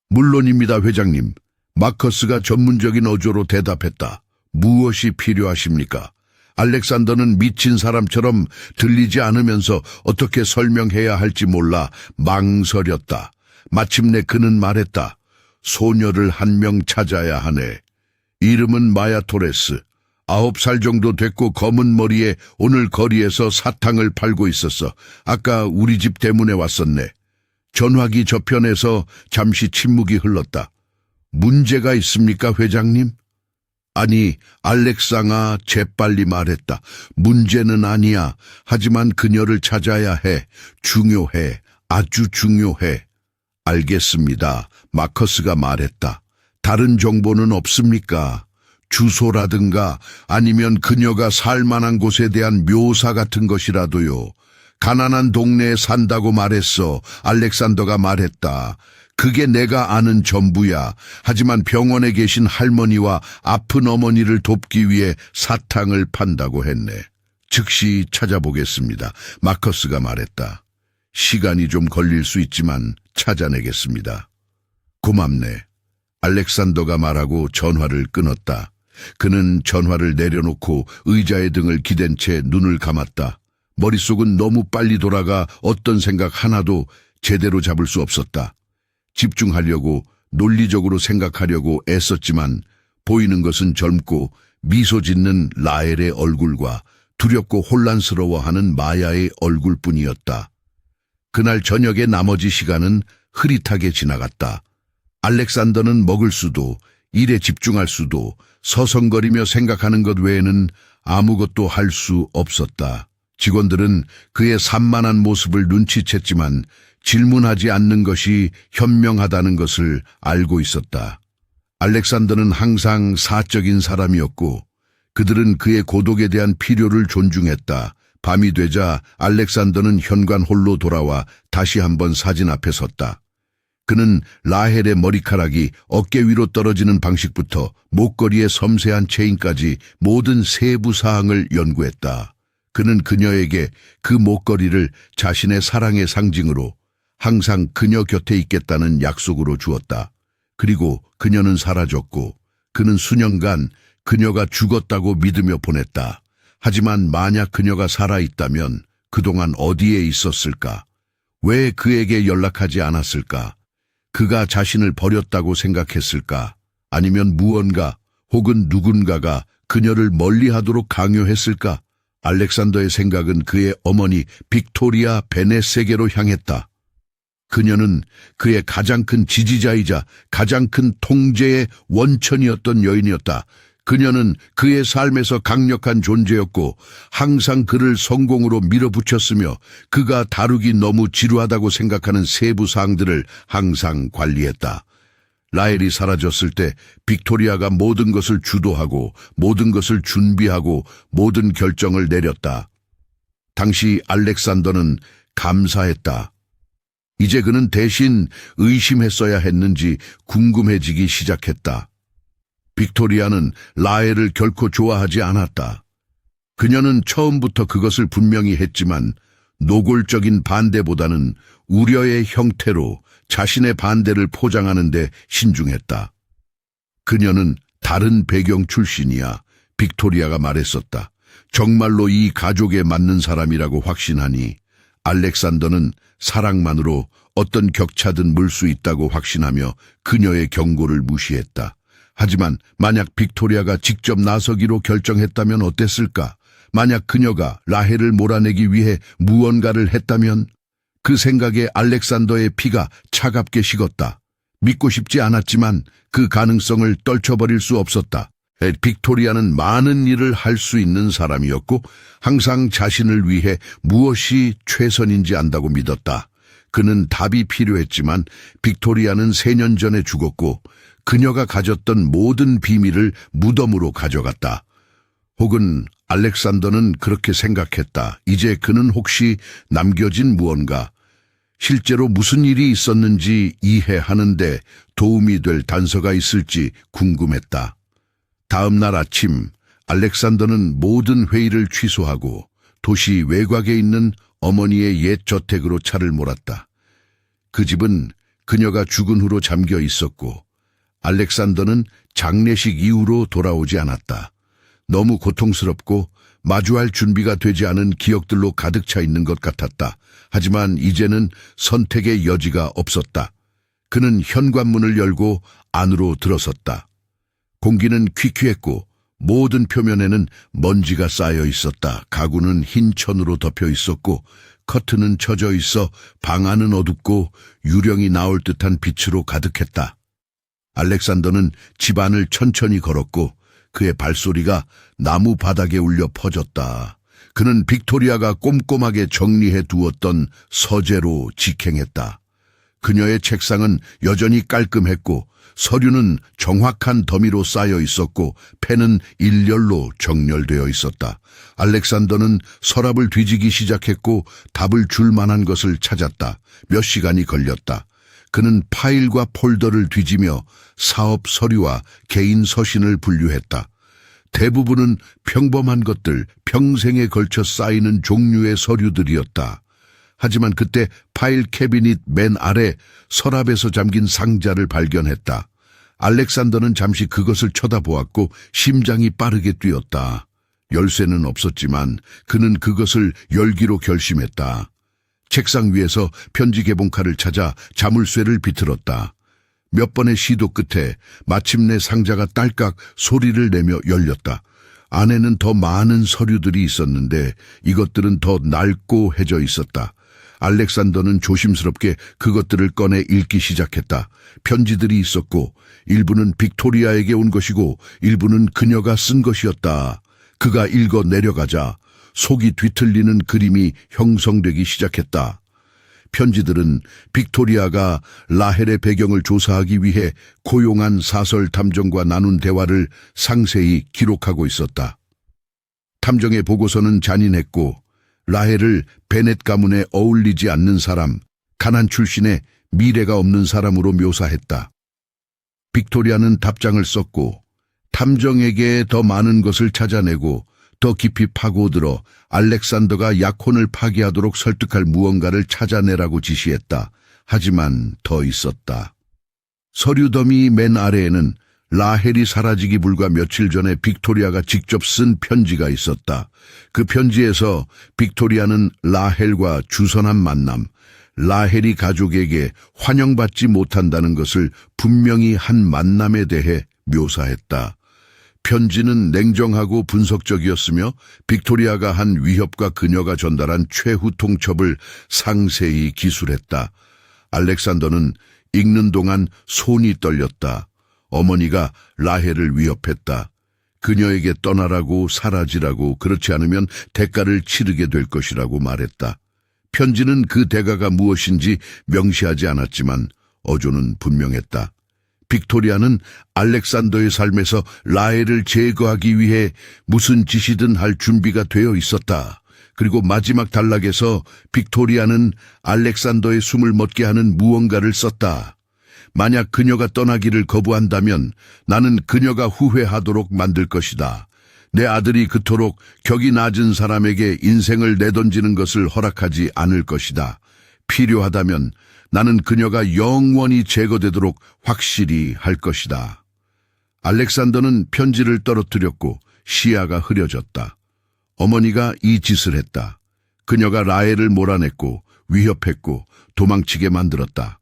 물론입니다, 회장님. 마커스가 전문적인 어조로 대답했다. 무엇이 필요하십니까? 알렉산더는 미친 사람처럼 들리지 않으면서 어떻게 설명해야 할지 몰라 망설였다. 마침내 그는 말했다. 소녀를 한 명 찾아야 하네. 이름은 마야 토레스. 9살 정도 됐고 검은 머리에 오늘 거리에서 사탕을 팔고 있었어. 아까 우리 집 대문에 왔었네. 전화기 저편에서 잠시 침묵이 흘렀다. 문제가 있습니까, 회장님? 아니, 알렉상아 재빨리 말했다. 문제는 아니야. 하지만 그녀를 찾아야 해. 중요해. 아주 중요해. 알겠습니다. 마커스가 말했다. 다른 정보는 없습니까? 주소라든가 아니면 그녀가 살 만한 곳에 대한 묘사 같은 것이라도요. 가난한 동네에 산다고 말했어. 알렉산더가 말했다. 그게 내가 아는 전부야. 하지만 병원에 계신 할머니와 아픈 어머니를 돕기 위해 사탕을 판다고 했네. 즉시 찾아보겠습니다. 마커스가 말했다. 시간이 좀 걸릴 수 있지만 찾아내겠습니다. 고맙네. 알렉산더가 말하고 전화를 끊었다. 그는 전화를 내려놓고 의자의 등을 기댄 채 눈을 감았다. 머릿속은 너무 빨리 돌아가 어떤 생각 하나도 제대로 잡을 수 없었다. 집중하려고 논리적으로 생각하려고 애썼지만 보이는 것은 젊고 미소 짓는 라헬의 얼굴과 두렵고 혼란스러워하는 마야의 얼굴뿐이었다. 그날 저녁의 나머지 시간은 흐릿하게 지나갔다. 알렉산더는 먹을 수도 일에 집중할 수도 서성거리며 생각하는 것 외에는 아무것도 할 수 없었다. 직원들은 그의 산만한 모습을 눈치챘지만 질문하지 않는 것이 현명하다는 것을 알고 있었다. 알렉산더는 항상 사적인 사람이었고 그들은 그의 고독에 대한 필요를 존중했다. 밤이 되자 알렉산더는 현관 홀로 돌아와 다시 한번 사진 앞에 섰다. 그는 라헬의 머리카락이 어깨 위로 떨어지는 방식부터 목걸이의 섬세한 체인까지 모든 세부 사항을 연구했다. 그는 그녀에게 그 목걸이를 자신의 사랑의 상징으로 항상 그녀 곁에 있겠다는 약속으로 주었다. 그리고 그녀는 사라졌고 그는 수년간 그녀가 죽었다고 믿으며 보냈다. 하지만 만약 그녀가 살아있다면 그동안 어디에 있었을까? 왜 그에게 연락하지 않았을까? 그가 자신을 버렸다고 생각했을까? 아니면 무언가 혹은 누군가가 그녀를 멀리하도록 강요했을까? 알렉산더의 생각은 그의 어머니 빅토리아 베네세게로 향했다. 그녀는 그의 가장 큰 지지자이자 가장 큰 통제의 원천이었던 여인이었다. 그녀는 그의 삶에서 강력한 존재였고 항상 그를 성공으로 밀어붙였으며 그가 다루기 너무 지루하다고 생각하는 세부 사항들을 항상 관리했다. 라헬이 사라졌을 때 빅토리아가 모든 것을 주도하고 모든 것을 준비하고 모든 결정을 내렸다. 당시 알렉산더는 감사했다. 이제 그는 대신 의심했어야 했는지 궁금해지기 시작했다. 빅토리아는 라헬을 결코 좋아하지 않았다. 그녀는 처음부터 그것을 분명히 했지만 노골적인 반대보다는 우려의 형태로 자신의 반대를 포장하는 데 신중했다. 그녀는 다른 배경 출신이야. 빅토리아가 말했었다. 정말로 이 가족에 맞는 사람이라고 확신하니 알렉산더는 사랑만으로 어떤 격차든 물 수 있다고 확신하며 그녀의 경고를 무시했다. 하지만 만약 빅토리아가 직접 나서기로 결정했다면 어땠을까? 만약 그녀가 라헬을 몰아내기 위해 무언가를 했다면? 그 생각에 알렉산더의 피가 차갑게 식었다. 믿고 싶지 않았지만 그 가능성을 떨쳐버릴 수 없었다. 빅토리아는 많은 일을 할 수 있는 사람이었고 항상 자신을 위해 무엇이 최선인지 안다고 믿었다. 그는 답이 필요했지만 빅토리아는 4년 전에 죽었고 그녀가 가졌던 모든 비밀을 무덤으로 가져갔다. 혹은 알렉산더는 그렇게 생각했다. 이제 그는 혹시 남겨진 무언가, 실제로 무슨 일이 있었는지 이해하는데 도움이 될 단서가 있을지 궁금했다. 다음 날 아침 알렉산더는 모든 회의를 취소하고 도시 외곽에 있는 어머니의 옛 저택으로 차를 몰았다. 그 집은 그녀가 죽은 후로 잠겨 있었고 알렉산더는 장례식 이후로 돌아오지 않았다. 너무 고통스럽고 마주할 준비가 되지 않은 기억들로 가득 차 있는 것 같았다. 하지만 이제는 선택의 여지가 없었다. 그는 현관문을 열고 안으로 들어섰다. 공기는 퀴퀴했고 모든 표면에는 먼지가 쌓여 있었다. 가구는 흰 천으로 덮여 있었고 커튼은 쳐져 있어 방 안은 어둡고 유령이 나올 듯한 빛으로 가득했다. 알렉산더는 집 안을 천천히 걸었고 그의 발소리가 나무 바닥에 울려 퍼졌다. 그는 빅토리아가 꼼꼼하게 정리해 두었던 서재로 직행했다. 그녀의 책상은 여전히 깔끔했고 서류는 정확한 더미로 쌓여 있었고 펜은 일렬로 정렬되어 있었다. 알렉산더는 서랍을 뒤지기 시작했고 답을 줄 만한 것을 찾았다. 몇 시간이 걸렸다. 그는 파일과 폴더를 뒤지며 사업 서류와 개인 서신을 분류했다. 대부분은 평범한 것들, 평생에 걸쳐 쌓이는 종류의 서류들이었다. 하지만 그때 파일 캐비닛 맨 아래 서랍에서 잠긴 상자를 발견했다. 알렉산더는 잠시 그것을 쳐다보았고 심장이 빠르게 뛰었다. 열쇠는 없었지만 그는 그것을 열기로 결심했다. 책상 위에서 편지 개봉칼을 찾아 자물쇠를 비틀었다. 몇 번의 시도 끝에 마침내 상자가 딸깍 소리를 내며 열렸다. 안에는 더 많은 서류들이 있었는데 이것들은 더 낡고 해져 있었다. 알렉산더는 조심스럽게 그것들을 꺼내 읽기 시작했다. 편지들이 있었고 일부는 빅토리아에게 온 것이고 일부는 그녀가 쓴 것이었다. 그가 읽어 내려가자 속이 뒤틀리는 그림이 형성되기 시작했다. 편지들은 빅토리아가 라헬의 배경을 조사하기 위해 고용한 사설 탐정과 나눈 대화를 상세히 기록하고 있었다. 탐정의 보고서는 잔인했고 라헬을 베넷 가문에 어울리지 않는 사람, 가난 출신의 미래가 없는 사람으로 묘사했다. 빅토리아는 답장을 썼고 탐정에게 더 많은 것을 찾아내고 더 깊이 파고들어 알렉산더가 약혼을 파기하도록 설득할 무언가를 찾아내라고 지시했다. 하지만 더 있었다. 서류 더미 맨 아래에는 라헬이 사라지기 불과 며칠 전에 빅토리아가 직접 쓴 편지가 있었다. 그 편지에서 빅토리아는 라헬과 주선한 만남, 라헬이 가족에게 환영받지 못한다는 것을 분명히 한 만남에 대해 묘사했다. 편지는 냉정하고 분석적이었으며 빅토리아가 한 위협과 그녀가 전달한 최후 통첩을 상세히 기술했다. 알렉산더는 읽는 동안 손이 떨렸다. 어머니가 라헬을 위협했다. 그녀에게 떠나라고 사라지라고 그렇지 않으면 대가를 치르게 될 것이라고 말했다. 편지는 그 대가가 무엇인지 명시하지 않았지만 어조는 분명했다. 빅토리아는 알렉산더의 삶에서 라헬을 제거하기 위해 무슨 짓이든 할 준비가 되어 있었다. 그리고 마지막 단락에서 빅토리아는 알렉산더의 숨을 멎게 하는 무언가를 썼다. 만약 그녀가 떠나기를 거부한다면 나는 그녀가 후회하도록 만들 것이다. 내 아들이 그토록 격이 낮은 사람에게 인생을 내던지는 것을 허락하지 않을 것이다. 필요하다면 나는 그녀가 영원히 제거되도록 확실히 할 것이다. 알렉산더는 편지를 떨어뜨렸고 시야가 흐려졌다. 어머니가 이 짓을 했다. 그녀가 라헬을 몰아냈고 위협했고 도망치게 만들었다.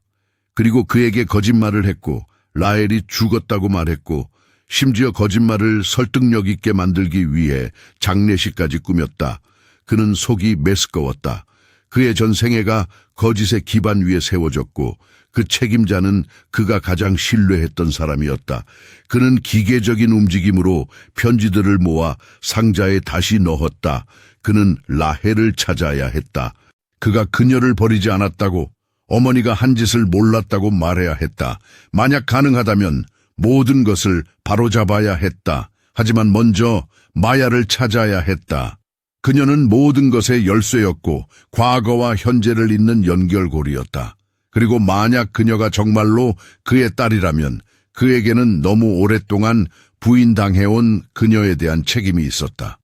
그리고 그에게 거짓말을 했고 라헬이 죽었다고 말했고 심지어 거짓말을 설득력 있게 만들기 위해 장례식까지 꾸몄다. 그는 속이 메스꺼웠다. 그의 전 생애가 거짓의 기반 위에 세워졌고 그 책임자는 그가 가장 신뢰했던 사람이었다. 그는 기계적인 움직임으로 편지들을 모아 상자에 다시 넣었다. 그는 라헬을 찾아야 했다. 그가 그녀를 버리지 않았다고, 어머니가 한 짓을 몰랐다고 말해야 했다. 만약 가능하다면 모든 것을 바로잡아야 했다. 하지만 먼저 마야를 찾아야 했다. 그녀는 모든 것의 열쇠였고 과거와 현재를 잇는 연결고리였다. 그리고 만약 그녀가 정말로 그의 딸이라면 그에게는 너무 오랫동안 부인당해온 그녀에 대한 책임이 있었다.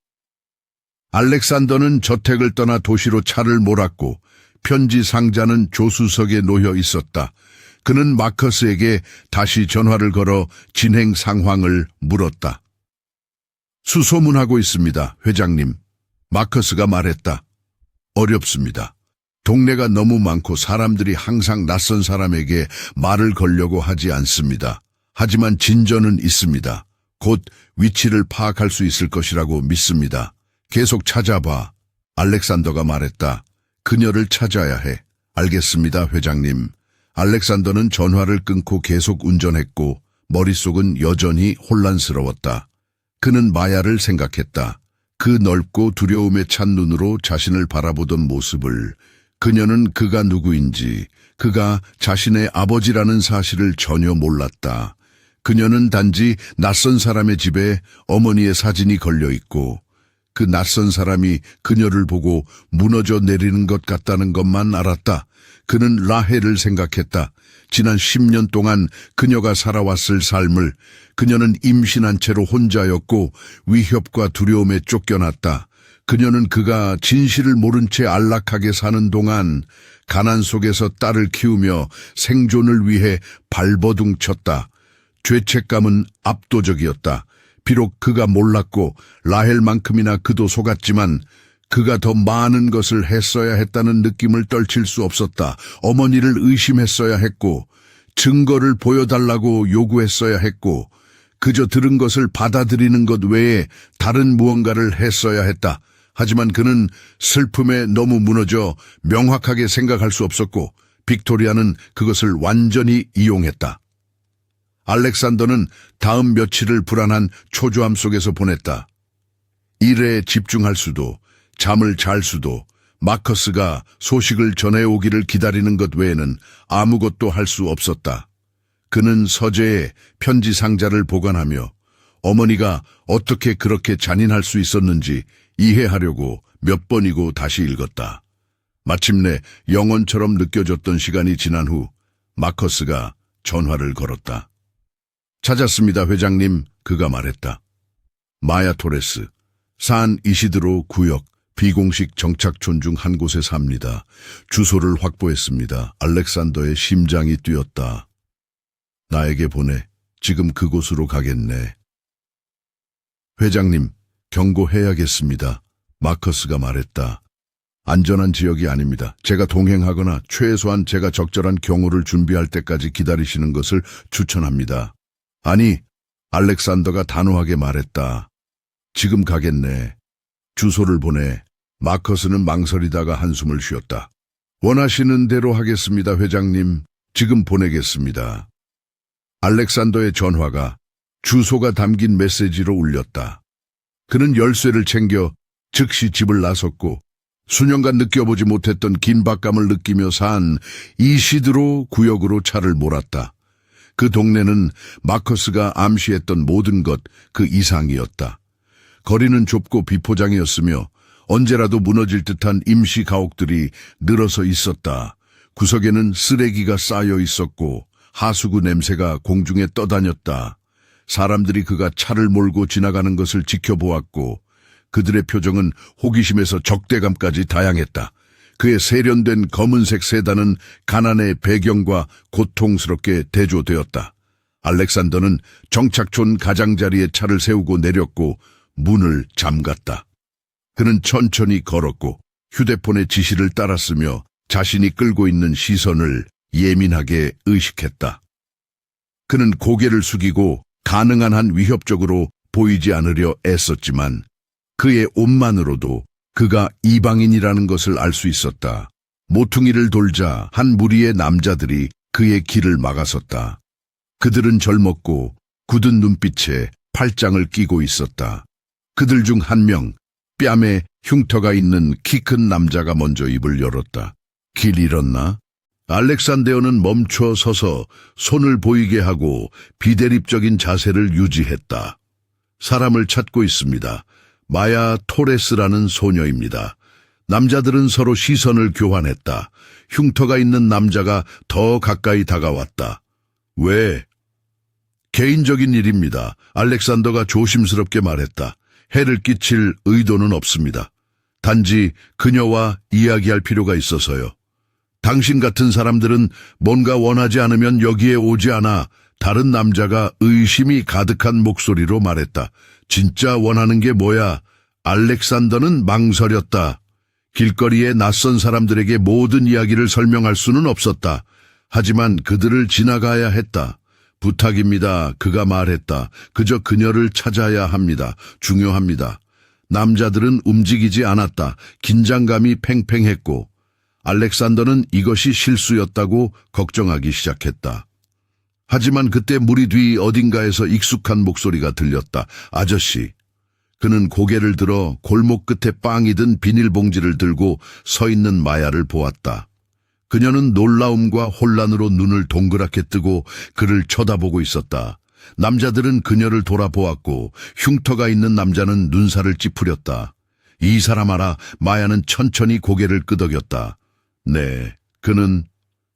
알렉산더는 저택을 떠나 도시로 차를 몰았고 편지 상자는 조수석에 놓여 있었다. 그는 마커스에게 다시 전화를 걸어 진행 상황을 물었다. 수소문하고 있습니다, 회장님. 마커스가 말했다. 어렵습니다. 동네가 너무 많고 사람들이 항상 낯선 사람에게 말을 걸려고 하지 않습니다. 하지만 진전은 있습니다. 곧 위치를 파악할 수 있을 것이라고 믿습니다. 계속 찾아봐. 알렉산더가 말했다. 그녀를 찾아야 해. 알겠습니다, 회장님. 알렉산더는 전화를 끊고 계속 운전했고 머릿속은 여전히 혼란스러웠다. 그는 마야를 생각했다. 그 넓고 두려움에 찬 눈으로 자신을 바라보던 모습을, 그녀는 그가 누구인지, 그가 자신의 아버지라는 사실을 전혀 몰랐다. 그녀는 단지 낯선 사람의 집에 어머니의 사진이 걸려 있고 그 낯선 사람이 그녀를 보고 무너져 내리는 것 같다는 것만 알았다. 그는 라헬을 생각했다. 지난 10년 동안 그녀가 살아왔을 삶을, 그녀는 임신한 채로 혼자였고 위협과 두려움에 쫓겨났다. 그녀는 그가 진실을 모른 채 안락하게 사는 동안 가난 속에서 딸을 키우며 생존을 위해 발버둥 쳤다. 죄책감은 압도적이었다. 비록 그가 몰랐고 라헬만큼이나 그도 속았지만 그가 더 많은 것을 했어야 했다는 느낌을 떨칠 수 없었다. 어머니를 의심했어야 했고 증거를 보여달라고 요구했어야 했고 그저 들은 것을 받아들이는 것 외에 다른 무언가를 했어야 했다. 하지만 그는 슬픔에 너무 무너져 명확하게 생각할 수 없었고 빅토리아는 그것을 완전히 이용했다. 알렉산더는 다음 며칠을 불안한 초조함 속에서 보냈다. 일에 집중할 수도, 잠을 잘 수도, 마커스가 소식을 전해오기를 기다리는 것 외에는 아무것도 할 수 없었다. 그는 서재에 편지 상자를 보관하며 어머니가 어떻게 그렇게 잔인할 수 있었는지 이해하려고 몇 번이고 다시 읽었다. 마침내 영원처럼 느껴졌던 시간이 지난 후 마커스가 전화를 걸었다. 찾았습니다, 회장님. 그가 말했다. 마야 토레스, 산 이시드로 구역 비공식 정착촌 중 한 곳에 삽니다. 주소를 확보했습니다. 알렉산더의 심장이 뛰었다. 나에게 보내. 지금 그곳으로 가겠네. 회장님, 경고해야겠습니다. 마커스가 말했다. 안전한 지역이 아닙니다. 제가 동행하거나 최소한 제가 적절한 경호를 준비할 때까지 기다리시는 것을 추천합니다. 아니, 알렉산더가 단호하게 말했다. 지금 가겠네. 주소를 보내. 마커스는 망설이다가 한숨을 쉬었다. 원하시는 대로 하겠습니다, 회장님. 지금 보내겠습니다. 알렉산더의 전화가 주소가 담긴 메시지로 울렸다. 그는 열쇠를 챙겨 즉시 집을 나섰고 수년간 느껴보지 못했던 긴박감을 느끼며 산 이시드로 구역으로 차를 몰았다. 그 동네는 마커스가 암시했던 모든 것 그 이상이었다. 거리는 좁고 비포장이었으며 언제라도 무너질 듯한 임시 가옥들이 늘어서 있었다. 구석에는 쓰레기가 쌓여 있었고 하수구 냄새가 공중에 떠다녔다. 사람들이 그가 차를 몰고 지나가는 것을 지켜보았고 그들의 표정은 호기심에서 적대감까지 다양했다. 그의 세련된 검은색 세단은 가난의 배경과 고통스럽게 대조되었다. 알렉산더는 정착촌 가장자리에 차를 세우고 내렸고 문을 잠갔다. 그는 천천히 걸었고 휴대폰의 지시를 따랐으며 자신이 끌고 있는 시선을 예민하게 의식했다. 그는 고개를 숙이고 가능한 한 위협적으로 보이지 않으려 애썼지만 그의 옷만으로도 그가 이방인이라는 것을 알 수 있었다. 모퉁이를 돌자 한 무리의 남자들이 그의 길을 막아섰다. 그들은 젊었고 굳은 눈빛에 팔짱을 끼고 있었다. 그들 중 한 명, 뺨에 흉터가 있는 키 큰 남자가 먼저 입을 열었다. 길 잃었나? 알렉산더는 멈춰 서서 손을 보이게 하고 비대립적인 자세를 유지했다. 사람을 찾고 있습니다. 마야 토레스라는 소녀입니다. 남자들은 서로 시선을 교환했다. 흉터가 있는 남자가 더 가까이 다가왔다. 왜? 개인적인 일입니다. 알렉산더가 조심스럽게 말했다. 해를 끼칠 의도는 없습니다. 단지 그녀와 이야기할 필요가 있어서요. 당신 같은 사람들은 뭔가 원하지 않으면 여기에 오지 않아. 다른 남자가 의심이 가득한 목소리로 말했다. 진짜 원하는 게 뭐야? 알렉산더는 망설였다. 길거리에 낯선 사람들에게 모든 이야기를 설명할 수는 없었다. 하지만 그들을 지나가야 했다. 부탁입니다. 그가 말했다. 그저 그녀를 찾아야 합니다. 중요합니다. 남자들은 움직이지 않았다. 긴장감이 팽팽했고 알렉산더는 이것이 실수였다고 걱정하기 시작했다. 하지만 그때 무리 뒤 어딘가에서 익숙한 목소리가 들렸다. 아저씨. 그는 고개를 들어 골목 끝에 빵이 든 비닐봉지를 들고 서 있는 마야를 보았다. 그녀는 놀라움과 혼란으로 눈을 동그랗게 뜨고 그를 쳐다보고 있었다. 남자들은 그녀를 돌아보았고 흉터가 있는 남자는 눈살을 찌푸렸다. 이 사람 알아. 마야는 천천히 고개를 끄덕였다. 네, 그는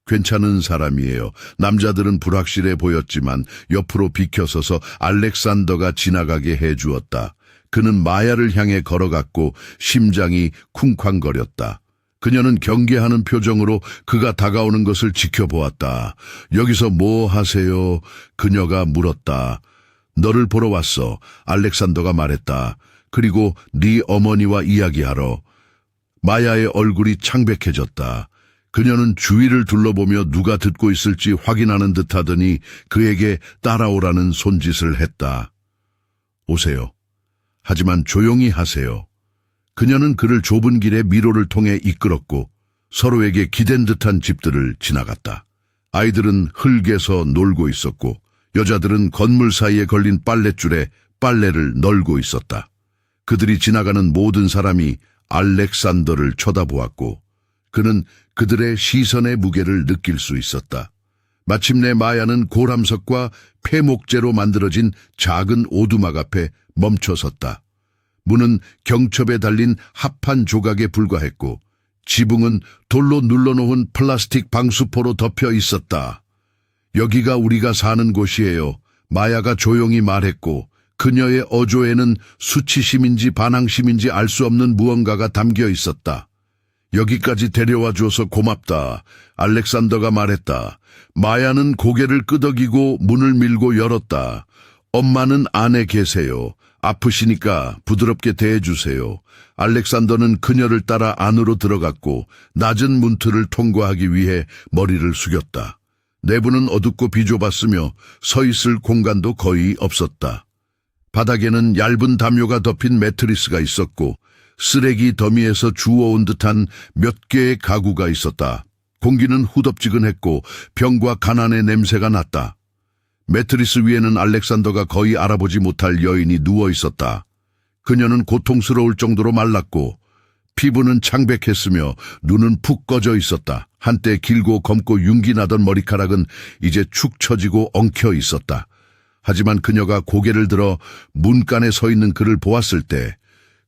괜찮은 사람이에요. 남자들은 불확실해 보였지만 옆으로 비켜서서 알렉산더가 지나가게 해주었다. 그는 마야를 향해 걸어갔고 심장이 쿵쾅거렸다. 그녀는 경계하는 표정으로 그가 다가오는 것을 지켜보았다. 여기서 뭐 하세요? 그녀가 물었다. 너를 보러 왔어. 알렉산더가 말했다. 그리고 네 어머니와 이야기하러. 마야의 얼굴이 창백해졌다. 그녀는 주위를 둘러보며 누가 듣고 있을지 확인하는 듯하더니 그에게 따라오라는 손짓을 했다. 오세요. 하지만 조용히 하세요. 그녀는 그를 좁은 길의 미로를 통해 이끌었고 서로에게 기댄 듯한 집들을 지나갔다. 아이들은 흙에서 놀고 있었고 여자들은 건물 사이에 걸린 빨랫줄에 빨래를 널고 있었다. 그들이 지나가는 모든 사람이 알렉산더를 쳐다보았고 그는 그들의 시선의 무게를 느낄 수 있었다. 마침내 마야는 고람석과 폐목재로 만들어진 작은 오두막 앞에 멈춰섰다. 문은 경첩에 달린 합판 조각에 불과했고 지붕은 돌로 눌러놓은 플라스틱 방수포로 덮여 있었다. 여기가 우리가 사는 곳이에요. 마야가 조용히 말했고 그녀의 어조에는 수치심인지 반항심인지 알 수 없는 무언가가 담겨 있었다. 여기까지 데려와 줘서 고맙다. 알렉산더가 말했다. 마야는 고개를 끄덕이고 문을 밀고 열었다. 엄마는 안에 계세요. 아프시니까 부드럽게 대해주세요. 알렉산더는 그녀를 따라 안으로 들어갔고 낮은 문틀을 통과하기 위해 머리를 숙였다. 내부는 어둡고 비좁았으며 서 있을 공간도 거의 없었다. 바닥에는 얇은 담요가 덮인 매트리스가 있었고 쓰레기 더미에서 주워온 듯한 몇 개의 가구가 있었다. 공기는 후덥지근했고 병과 가난의 냄새가 났다. 매트리스 위에는 알렉산더가 거의 알아보지 못할 여인이 누워 있었다. 그녀는 고통스러울 정도로 말랐고 피부는 창백했으며 눈은 푹 꺼져 있었다. 한때 길고 검고 윤기 나던 머리카락은 이제 축 처지고 엉켜 있었다. 하지만 그녀가 고개를 들어 문간에 서 있는 그를 보았을 때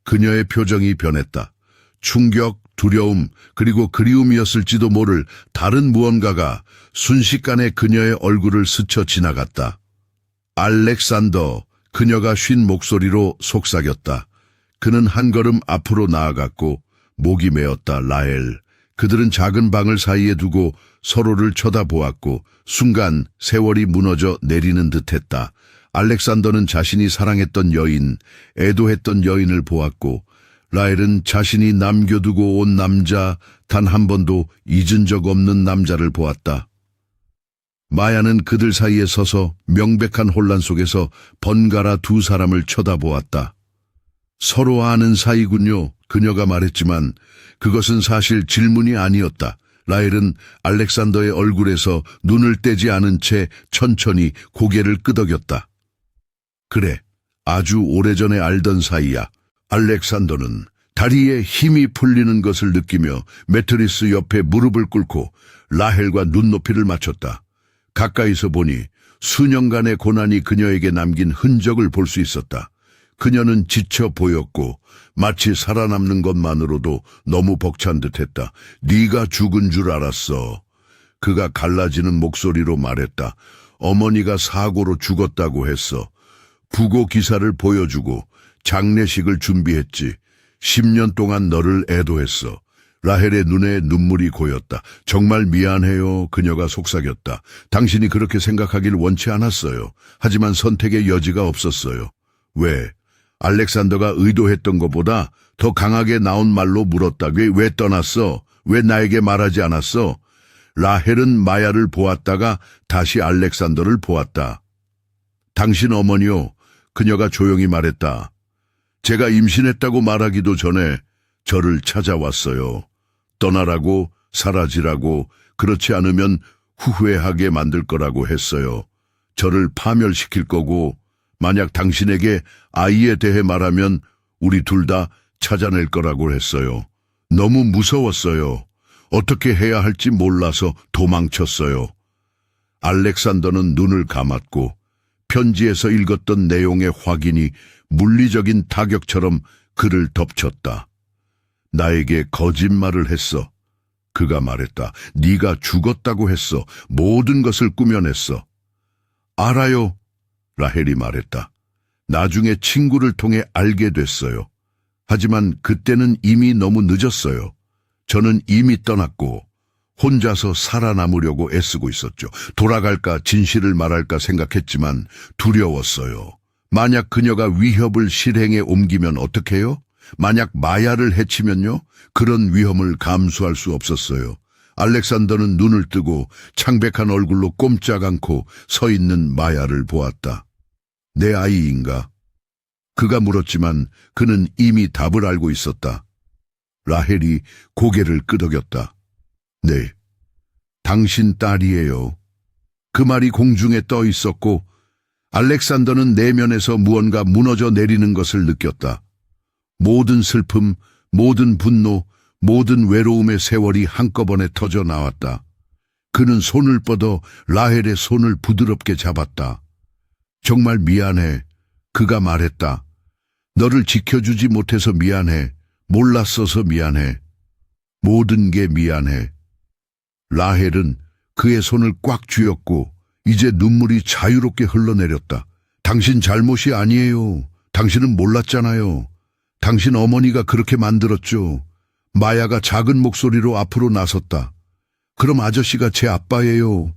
그녀의 표정이 변했다. 충격, 두려움, 그리고 그리움이었을지도 모를 다른 무언가가 순식간에 그녀의 얼굴을 스쳐 지나갔다. 알렉산더, 그녀가 쉰 목소리로 속삭였다. 그는 한 걸음 앞으로 나아갔고 목이 메었다. 라엘. 그들은 작은 방을 사이에 두고 서로를 쳐다보았고 순간 세월이 무너져 내리는 듯했다. 알렉산더는 자신이 사랑했던 여인, 애도했던 여인을 보았고 라헬은 자신이 남겨두고 온 남자, 단 한 번도 잊은 적 없는 남자를 보았다. 마야는 그들 사이에 서서 명백한 혼란 속에서 번갈아 두 사람을 쳐다보았다. 서로 아는 사이군요. 그녀가 말했지만 그것은 사실 질문이 아니었다. 라헬은 알렉산더의 얼굴에서 눈을 떼지 않은 채 천천히 고개를 끄덕였다. 그래, 아주 오래전에 알던 사이야. 알렉산더는 다리에 힘이 풀리는 것을 느끼며 매트리스 옆에 무릎을 꿇고 라헬과 눈높이를 맞췄다. 가까이서 보니 수년간의 고난이 그녀에게 남긴 흔적을 볼 수 있었다. 그녀는 지쳐 보였고 마치 살아남는 것만으로도 너무 벅찬 듯했다. 네가 죽은 줄 알았어. 그가 갈라지는 목소리로 말했다. 어머니가 사고로 죽었다고 했어. 부고 기사를 보여주고 장례식을 준비했지. 10년 동안 너를 애도했어. 라헬의 눈에 눈물이 고였다. 정말 미안해요. 그녀가 속삭였다. 당신이 그렇게 생각하길 원치 않았어요. 하지만 선택의 여지가 없었어요. 왜? 알렉산더가 의도했던 것보다 더 강하게 나온 말로 물었다. 왜 떠났어? 왜 나에게 말하지 않았어? 라헬은 마야를 보았다가 다시 알렉산더를 보았다. 당신 어머니요. 그녀가 조용히 말했다. 제가 임신했다고 말하기도 전에 저를 찾아왔어요. 떠나라고, 사라지라고, 그렇지 않으면 후회하게 만들 거라고 했어요. 저를 파멸시킬 거고, 만약 당신에게 아이에 대해 말하면 우리 둘 다 찾아낼 거라고 했어요. 너무 무서웠어요. 어떻게 해야 할지 몰라서 도망쳤어요. 알렉산더는 눈을 감았고 편지에서 읽었던 내용의 확인이 물리적인 타격처럼 그를 덮쳤다. 나에게 거짓말을 했어. 그가 말했다. 네가 죽었다고 했어. 모든 것을 꾸며냈어. 알아요. 라헬이 말했다. 나중에 친구를 통해 알게 됐어요. 하지만 그때는 이미 너무 늦었어요. 저는 이미 떠났고 혼자서 살아남으려고 애쓰고 있었죠. 돌아갈까 진실을 말할까 생각했지만 두려웠어요. 만약 그녀가 위협을 실행에 옮기면 어떡해요? 만약 마야를 해치면요? 그런 위험을 감수할 수 없었어요. 알렉산더는 눈을 뜨고 창백한 얼굴로 꼼짝 않고 서 있는 마야를 보았다. 내 아이인가? 그가 물었지만 그는 이미 답을 알고 있었다. 라헬이 고개를 끄덕였다. 네, 당신 딸이에요. 그 말이 공중에 떠 있었고 알렉산더는 내면에서 무언가 무너져 내리는 것을 느꼈다. 모든 슬픔, 모든 분노, 모든 외로움의 세월이 한꺼번에 터져 나왔다. 그는 손을 뻗어 라헬의 손을 부드럽게 잡았다. 정말 미안해. 그가 말했다. 너를 지켜주지 못해서 미안해. 몰랐어서 미안해. 모든 게 미안해. 라헬은 그의 손을 꽉 쥐었고 이제 눈물이 자유롭게 흘러내렸다. 당신 잘못이 아니에요. 당신은 몰랐잖아요. 당신 어머니가 그렇게 만들었죠. 마야가 작은 목소리로 앞으로 나섰다. 그럼 아저씨가 제 아빠예요.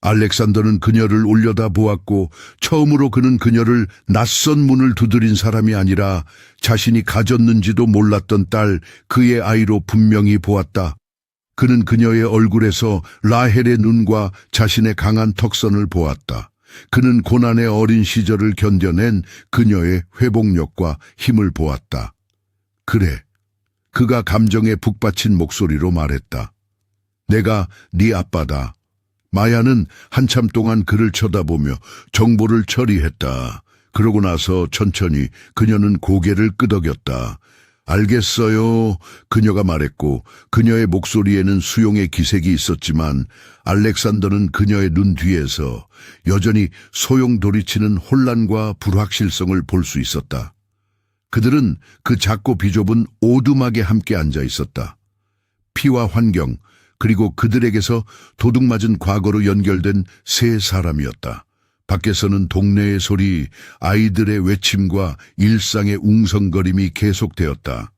알렉산더는 그녀를 올려다 보았고 처음으로 그는 그녀를 낯선 문을 두드린 사람이 아니라 자신이 가졌는지도 몰랐던 딸, 그의 아이로 분명히 보았다. 그는 그녀의 얼굴에서 라헬의 눈과 자신의 강한 턱선을 보았다. 그는 고난의 어린 시절을 견뎌낸 그녀의 회복력과 힘을 보았다. 그래, 그가 감정에 북받친 목소리로 말했다. 내가 네 아빠다. 마야는 한참 동안 그를 쳐다보며 정보를 처리했다. 그러고 나서 천천히 그녀는 고개를 끄덕였다. 알겠어요. 그녀가 말했고 그녀의 목소리에는 수용의 기색이 있었지만 알렉산더는 그녀의 눈 뒤에서 여전히 소용돌이치는 혼란과 불확실성을 볼 수 있었다. 그들은 그 작고 비좁은 오두막에 함께 앉아 있었다. 피와 환경, 그리고 그들에게서 도둑맞은 과거로 연결된 세 사람이었다. 밖에서는 동네의 소리, 아이들의 외침과 일상의 웅성거림이 계속되었다.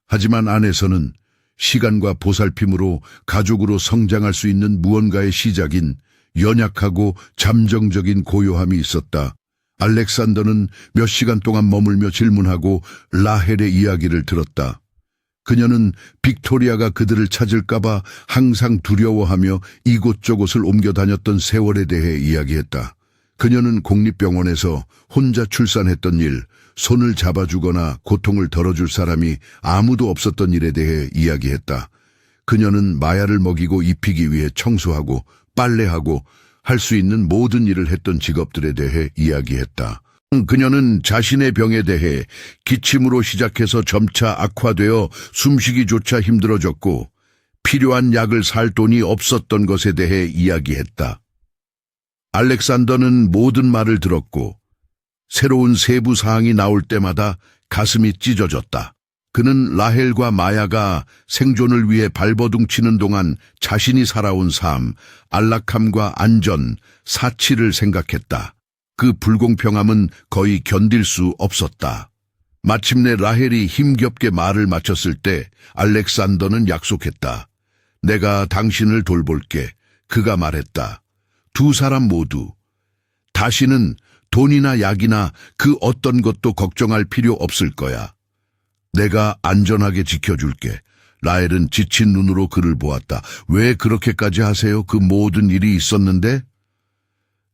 하지만 안에서는 시간과 보살핌으로 가족으로 성장할 수 있는 무언가의 시작인 연약하고 잠정적인 고요함이 있었다. 알렉산더는 몇 시간 동안 머물며 질문하고 라헬의 이야기를 들었다. 그녀는 빅토리아가 그들을 찾을까봐 항상 두려워하며 이곳저곳을 옮겨 다녔던 세월에 대해 이야기했다. 그녀는 공립병원에서 혼자 출산했던 일, 손을 잡아주거나 고통을 덜어줄 사람이 아무도 없었던 일에 대해 이야기했다. 그녀는 마야를 먹이고 입히기 위해 청소하고 빨래하고 할 수 있는 모든 일을 했던 직업들에 대해 이야기했다. 그녀는 자신의 병에 대해 기침으로 시작해서 점차 악화되어 숨쉬기조차 힘들어졌고 필요한 약을 살 돈이 없었던 것에 대해 이야기했다. 알렉산더는 모든 말을 들었고 새로운 세부 사항이 나올 때마다 가슴이 찢어졌다. 그는 라헬과 마야가 생존을 위해 발버둥치는 동안 자신이 살아온 삶, 안락함과 안전, 사치를 생각했다. 그 불공평함은 거의 견딜 수 없었다. 마침내 라헬이 힘겹게 말을 마쳤을 때 알렉산더는 약속했다. 내가 당신을 돌볼게. 그가 말했다. 두 사람 모두 다시는 돈이나 약이나 그 어떤 것도 걱정할 필요 없을 거야. 내가 안전하게 지켜줄게. 라헬은 지친 눈으로 그를 보았다. 왜 그렇게까지 하세요? 그 모든 일이 있었는데?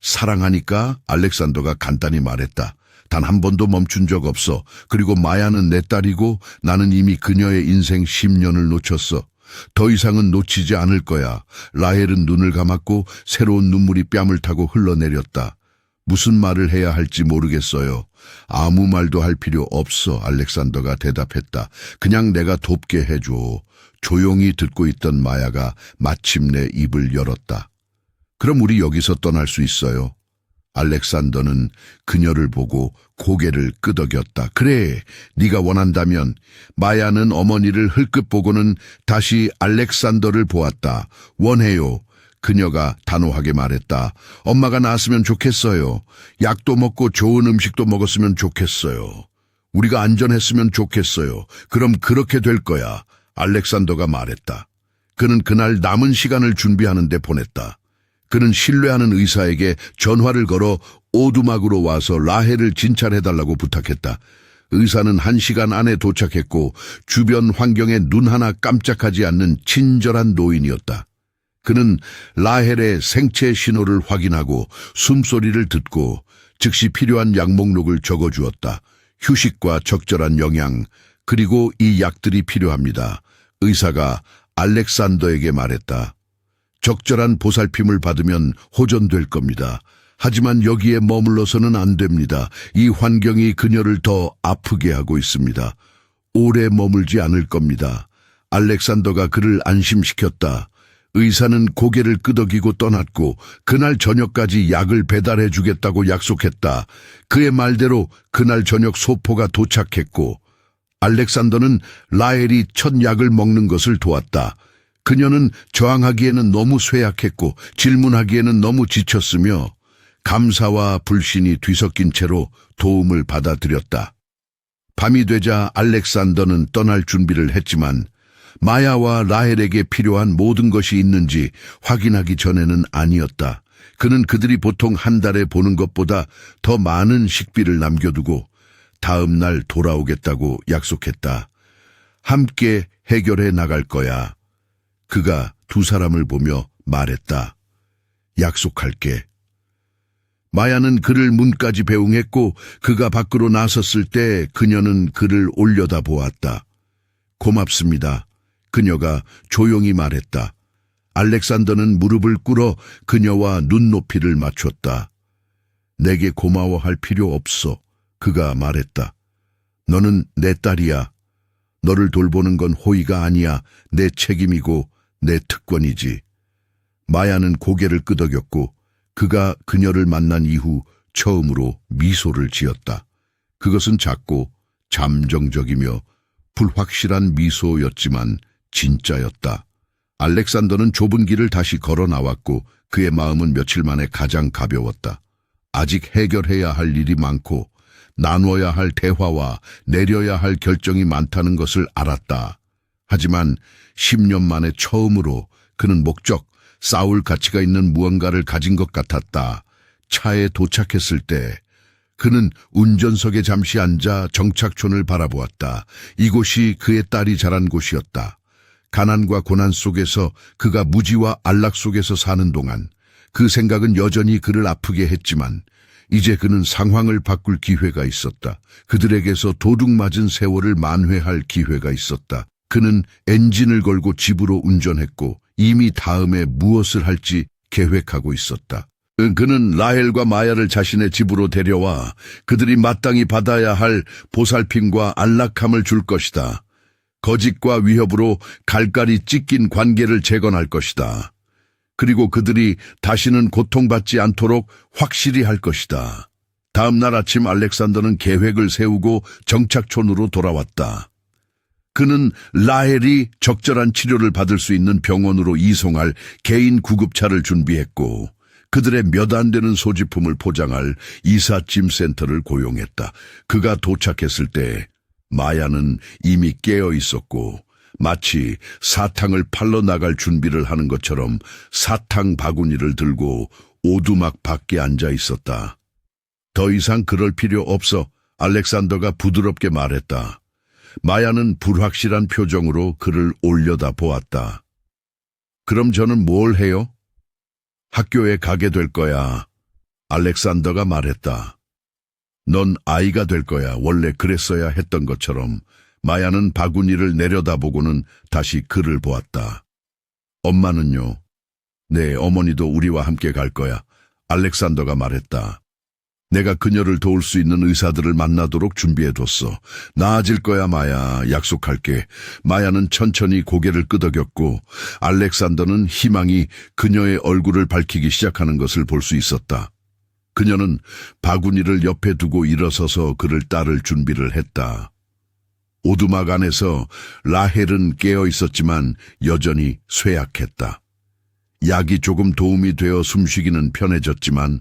사랑하니까. 알렉산더가 간단히 말했다. 단 한 번도 멈춘 적 없어. 그리고 마야는 내 딸이고 나는 이미 그녀의 인생 10년을 놓쳤어. 더 이상은 놓치지 않을 거야. 라헬은 눈을 감았고 새로운 눈물이 뺨을 타고 흘러내렸다. 무슨 말을 해야 할지 모르겠어요. 아무 말도 할 필요 없어. 알렉산더가 대답했다. 그냥 내가 돕게 해줘. 조용히 듣고 있던 마야가 마침내 입을 열었다. 그럼 우리 여기서 떠날 수 있어요. 알렉산더는 그녀를 보고 고개를 끄덕였다. 그래, 네가 원한다면. 마야는 어머니를 흘끗 보고는 다시 알렉산더를 보았다. 원해요. 그녀가 단호하게 말했다. 엄마가 나았으면 좋겠어요. 약도 먹고 좋은 음식도 먹었으면 좋겠어요. 우리가 안전했으면 좋겠어요. 그럼 그렇게 될 거야. 알렉산더가 말했다. 그는 그날 남은 시간을 준비하는 데 보냈다. 그는 신뢰하는 의사에게 전화를 걸어 오두막으로 와서 라헬을 진찰해달라고 부탁했다. 의사는 1시간 안에 도착했고 주변 환경에 눈 하나 깜짝하지 않는 친절한 노인이었다. 그는 라헬의 생체 신호를 확인하고 숨소리를 듣고 즉시 필요한 약 목록을 적어주었다. 휴식과 적절한 영양, 그리고 이 약들이 필요합니다. 의사가 알렉산더에게 말했다. 적절한 보살핌을 받으면 호전될 겁니다. 하지만 여기에 머물러서는 안 됩니다. 이 환경이 그녀를 더 아프게 하고 있습니다. 오래 머물지 않을 겁니다. 알렉산더가 그를 안심시켰다. 의사는 고개를 끄덕이고 떠났고 그날 저녁까지 약을 배달해 주겠다고 약속했다. 그의 말대로 그날 저녁 소포가 도착했고 알렉산더는 라헬이 첫 약을 먹는 것을 도왔다. 그녀는 저항하기에는 너무 쇠약했고 질문하기에는 너무 지쳤으며 감사와 불신이 뒤섞인 채로 도움을 받아들였다. 밤이 되자 알렉산더는 떠날 준비를 했지만 마야와 라헬에게 필요한 모든 것이 있는지 확인하기 전에는 아니었다. 그는 그들이 보통 한 달에 보는 것보다 더 많은 식비를 남겨두고 다음 날 돌아오겠다고 약속했다. 함께 해결해 나갈 거야. 그가 두 사람을 보며 말했다. 약속할게. 마야는 그를 문까지 배웅했고 그가 밖으로 나섰을 때 그녀는 그를 올려다보았다. 고맙습니다. 그녀가 조용히 말했다. 알렉산더는 무릎을 꿇어 그녀와 눈높이를 맞췄다. 내게 고마워할 필요 없어. 그가 말했다. 너는 내 딸이야. 너를 돌보는 건 호의가 아니야. 내 책임이고 내 특권이지. 마야는 고개를 끄덕였고 그가 그녀를 만난 이후 처음으로 미소를 지었다. 그것은 작고 잠정적이며 불확실한 미소였지만 진짜였다. 알렉산더는 좁은 길을 다시 걸어 나왔고 그의 마음은 며칠 만에 가장 가벼웠다. 아직 해결해야 할 일이 많고 나눠야 할 대화와 내려야 할 결정이 많다는 것을 알았다. 하지만 10년 만에 처음으로 그는 목적, 싸울 가치가 있는 무언가를 가진 것 같았다. 차에 도착했을 때 그는 운전석에 잠시 앉아 정착촌을 바라보았다. 이곳이 그의 딸이 자란 곳이었다. 가난과 고난 속에서 그가 무지와 안락 속에서 사는 동안 그 생각은 여전히 그를 아프게 했지만 이제 그는 상황을 바꿀 기회가 있었다. 그들에게서 도둑맞은 세월을 만회할 기회가 있었다. 그는 엔진을 걸고 집으로 운전했고 이미 다음에 무엇을 할지 계획하고 있었다. 그는 라헬과 마야를 자신의 집으로 데려와 그들이 마땅히 받아야 할 보살핌과 안락함을 줄 것이다. 거짓과 위협으로 갈갈이 찢긴 관계를 재건할 것이다. 그리고 그들이 다시는 고통받지 않도록 확실히 할 것이다. 다음 날 아침 알렉산더는 계획을 세우고 정착촌으로 돌아왔다. 그는 라헬이 적절한 치료를 받을 수 있는 병원으로 이송할 개인 구급차를 준비했고 그들의 몇 안 되는 소지품을 포장할 이삿짐 센터를 고용했다. 그가 도착했을 때 마야는 이미 깨어 있었고 마치 사탕을 팔러 나갈 준비를 하는 것처럼 사탕 바구니를 들고 오두막 밖에 앉아 있었다. 더 이상 그럴 필요 없어, 알렉산더가 부드럽게 말했다. 마야는 불확실한 표정으로 그를 올려다 보았다. 그럼 저는 뭘 해요? 학교에 가게 될 거야. 알렉산더가 말했다. 넌 아이가 될 거야. 원래 그랬어야 했던 것처럼. 마야는 바구니를 내려다보고는 다시 그를 보았다. 엄마는요? 네, 어머니도 우리와 함께 갈 거야. 알렉산더가 말했다. 내가 그녀를 도울 수 있는 의사들을 만나도록 준비해뒀어. 나아질 거야, 마야. 약속할게. 마야는 천천히 고개를 끄덕였고 알렉산더는 희망이 그녀의 얼굴을 밝히기 시작하는 것을 볼 수 있었다. 그녀는 바구니를 옆에 두고 일어서서 그를 따를 준비를 했다. 오두막 안에서 라헬은 깨어 있었지만 여전히 쇠약했다. 약이 조금 도움이 되어 숨쉬기는 편해졌지만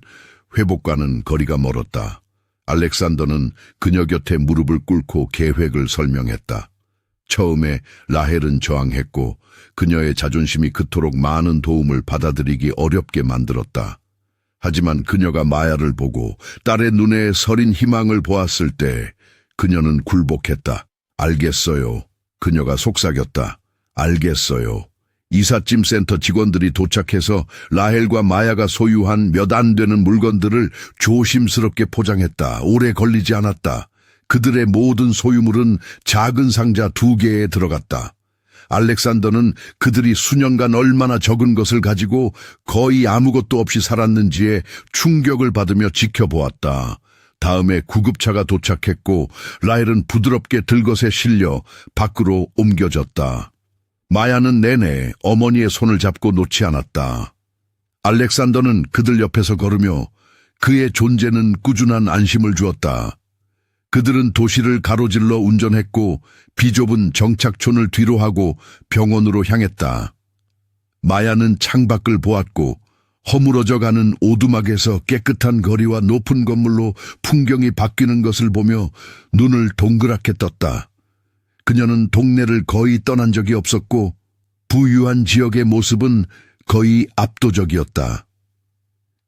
회복과는 거리가 멀었다. 알렉산더는 그녀 곁에 무릎을 꿇고 계획을 설명했다. 처음에 라헬은 저항했고 그녀의 자존심이 그토록 많은 도움을 받아들이기 어렵게 만들었다. 하지만 그녀가 마야를 보고 딸의 눈에 서린 희망을 보았을 때 그녀는 굴복했다. 알겠어요. 그녀가 속삭였다. 알겠어요. 이삿짐 센터 직원들이 도착해서 라헬과 마야가 소유한 몇 안 되는 물건들을 조심스럽게 포장했다. 오래 걸리지 않았다. 그들의 모든 소유물은 작은 상자 2개에 들어갔다. 알렉산더는 그들이 수년간 얼마나 적은 것을 가지고 거의 아무것도 없이 살았는지에 충격을 받으며 지켜보았다. 다음에 구급차가 도착했고 라헬은 부드럽게 들것에 실려 밖으로 옮겨졌다. 마야는 내내 어머니의 손을 잡고 놓지 않았다. 알렉산더는 그들 옆에서 걸으며 그의 존재는 꾸준한 안심을 주었다. 그들은 도시를 가로질러 운전했고 비좁은 정착촌을 뒤로하고 병원으로 향했다. 마야는 창밖을 보았고 허물어져가는 오두막에서 깨끗한 거리와 높은 건물로 풍경이 바뀌는 것을 보며 눈을 동그랗게 떴다. 그녀는 동네를 거의 떠난 적이 없었고 부유한 지역의 모습은 거의 압도적이었다.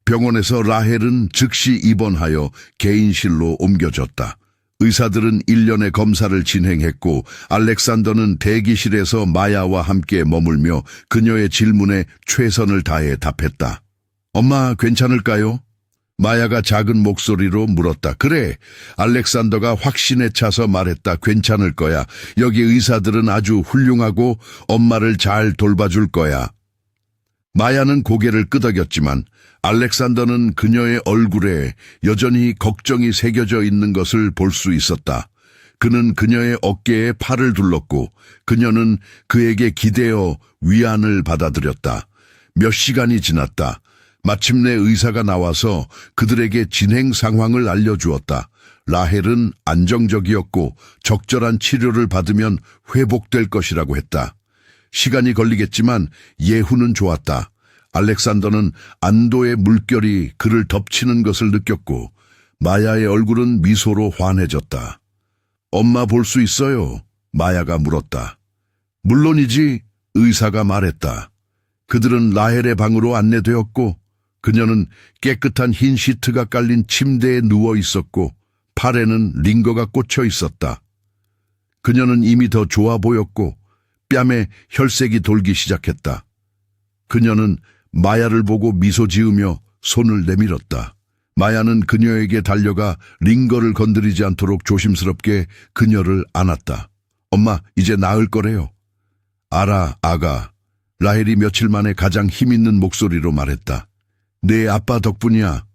병원에서 라헬은 즉시 입원하여 개인실로 옮겨졌다. 의사들은 일련의 검사를 진행했고 알렉산더는 대기실에서 마야와 함께 머물며 그녀의 질문에 최선을 다해 답했다. 엄마, 괜찮을까요? 마야가 작은 목소리로 물었다. 그래, 알렉산더가 확신에 차서 말했다. 괜찮을 거야. 여기 의사들은 아주 훌륭하고 엄마를 잘 돌봐줄 거야. 마야는 고개를 끄덕였지만 알렉산더는 그녀의 얼굴에 여전히 걱정이 새겨져 있는 것을 볼 수 있었다. 그는 그녀의 어깨에 팔을 둘렀고 그녀는 그에게 기대어 위안을 받아들였다. 몇 시간이 지났다. 마침내 의사가 나와서 그들에게 진행 상황을 알려주었다. 라헬은 안정적이었고 적절한 치료를 받으면 회복될 것이라고 했다. 시간이 걸리겠지만 예후는 좋았다. 알렉산더는 안도의 물결이 그를 덮치는 것을 느꼈고 마야의 얼굴은 미소로 환해졌다. 엄마 볼 수 있어요? 마야가 물었다. 물론이지, 의사가 말했다. 그들은 라헬의 방으로 안내되었고 그녀는 깨끗한 흰 시트가 깔린 침대에 누워 있었고 팔에는 링거가 꽂혀 있었다. 그녀는 이미 더 좋아 보였고 뺨에 혈색이 돌기 시작했다. 그녀는 마야를 보고 미소 지으며 손을 내밀었다. 마야는 그녀에게 달려가 링거를 건드리지 않도록 조심스럽게 그녀를 안았다. 엄마, 이제 나을 거래요. 알아, 아가. 라헬이 며칠 만에 가장 힘있는 목소리로 말했다. 내 아빠 덕분이야.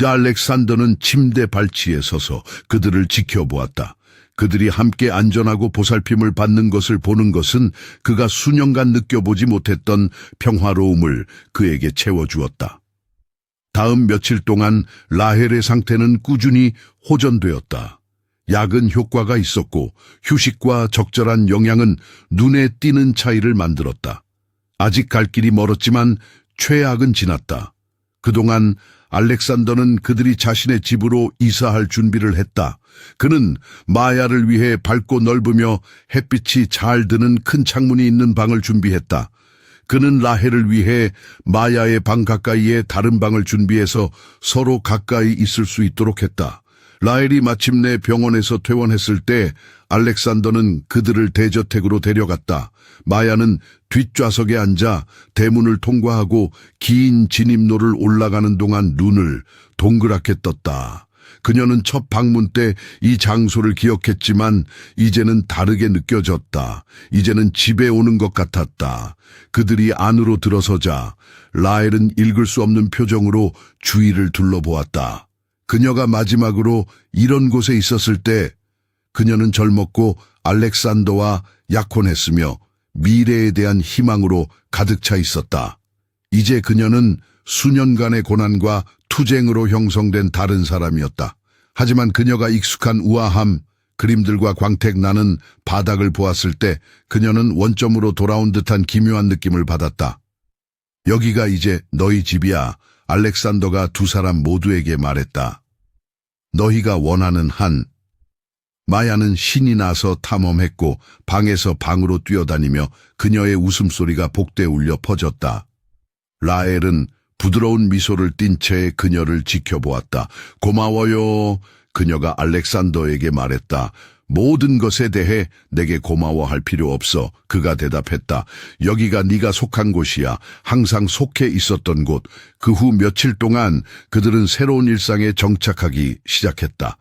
알렉산더는 침대 발치에 서서 그들을 지켜보았다. 그들이 함께 안전하고 보살핌을 받는 것을 보는 것은 그가 수년간 느껴보지 못했던 평화로움을 그에게 채워주었다. 다음 며칠 동안 라헬의 상태는 꾸준히 호전되었다. 약은 효과가 있었고 휴식과 적절한 영양은 눈에 띄는 차이를 만들었다. 아직 갈 길이 멀었지만 최악은 지났다. 그동안 알렉산더는 그들이 자신의 집으로 이사할 준비를 했다. 그는 마야를 위해 밝고 넓으며 햇빛이 잘 드는 큰 창문이 있는 방을 준비했다. 그는 라헬을 위해 마야의 방 가까이에 다른 방을 준비해서 서로 가까이 있을 수 있도록 했다. 라헬이 마침내 병원에서 퇴원했을 때 알렉산더는 그들을 대저택으로 데려갔다. 마야는 뒷좌석에 앉아 대문을 통과하고 긴 진입로를 올라가는 동안 눈을 동그랗게 떴다. 그녀는 첫 방문 때 이 장소를 기억했지만 이제는 다르게 느껴졌다. 이제는 집에 오는 것 같았다. 그들이 안으로 들어서자 라헬은 읽을 수 없는 표정으로 주위를 둘러보았다. 그녀가 마지막으로 이런 곳에 있었을 때 그녀는 젊었고 알렉산더와 약혼했으며 미래에 대한 희망으로 가득 차 있었다. 이제 그녀는 수년간의 고난과 투쟁으로 형성된 다른 사람이었다. 하지만 그녀가 익숙한 우아함, 그림들과 광택 나는 바닥을 보았을 때 그녀는 원점으로 돌아온 듯한 기묘한 느낌을 받았다. 여기가 이제 너희 집이야. 알렉산더가 두 사람 모두에게 말했다. 너희가 원하는 한. 마야는 신이 나서 탐험했고 방에서 방으로 뛰어다니며 그녀의 웃음소리가 복대 울려 퍼졌다. 라헬은 부드러운 미소를 띤 채 그녀를 지켜보았다. 고마워요. 그녀가 알렉산더에게 말했다. 모든 것에 대해 내게 고마워할 필요 없어. 그가 대답했다. 여기가 네가 속한 곳이야. 항상 속해 있었던 곳. 그 후 며칠 동안 그들은 새로운 일상에 정착하기 시작했다.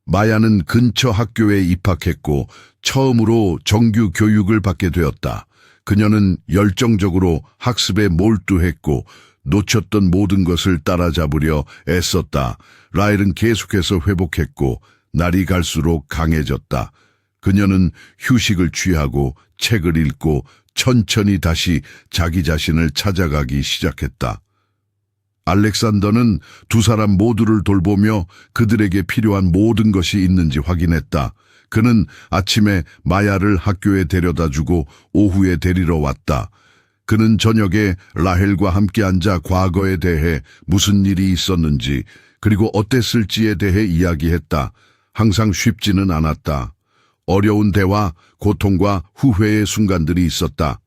마야는 근처 학교에 입학했고 처음으로 정규 교육을 받게 되었다. 그녀는 열정적으로 학습에 몰두했고 놓쳤던 모든 것을 따라잡으려 애썼다. 라헬은 계속해서 회복했고 날이 갈수록 강해졌다. 그녀는 휴식을 취하고 책을 읽고 천천히 다시 자기 자신을 찾아가기 시작했다. 알렉산더는 두 사람 모두를 돌보며 그들에게 필요한 모든 것이 있는지 확인했다. 그는 아침에 마야를 학교에 데려다주고 오후에 데리러 왔다. 그는 저녁에 라헬과 함께 앉아 과거에 대해 무슨 일이 있었는지 그리고 어땠을지에 대해 이야기했다. 항상 쉽지는 않았다. 어려운 대화, 고통과 후회의 순간들이 있었다.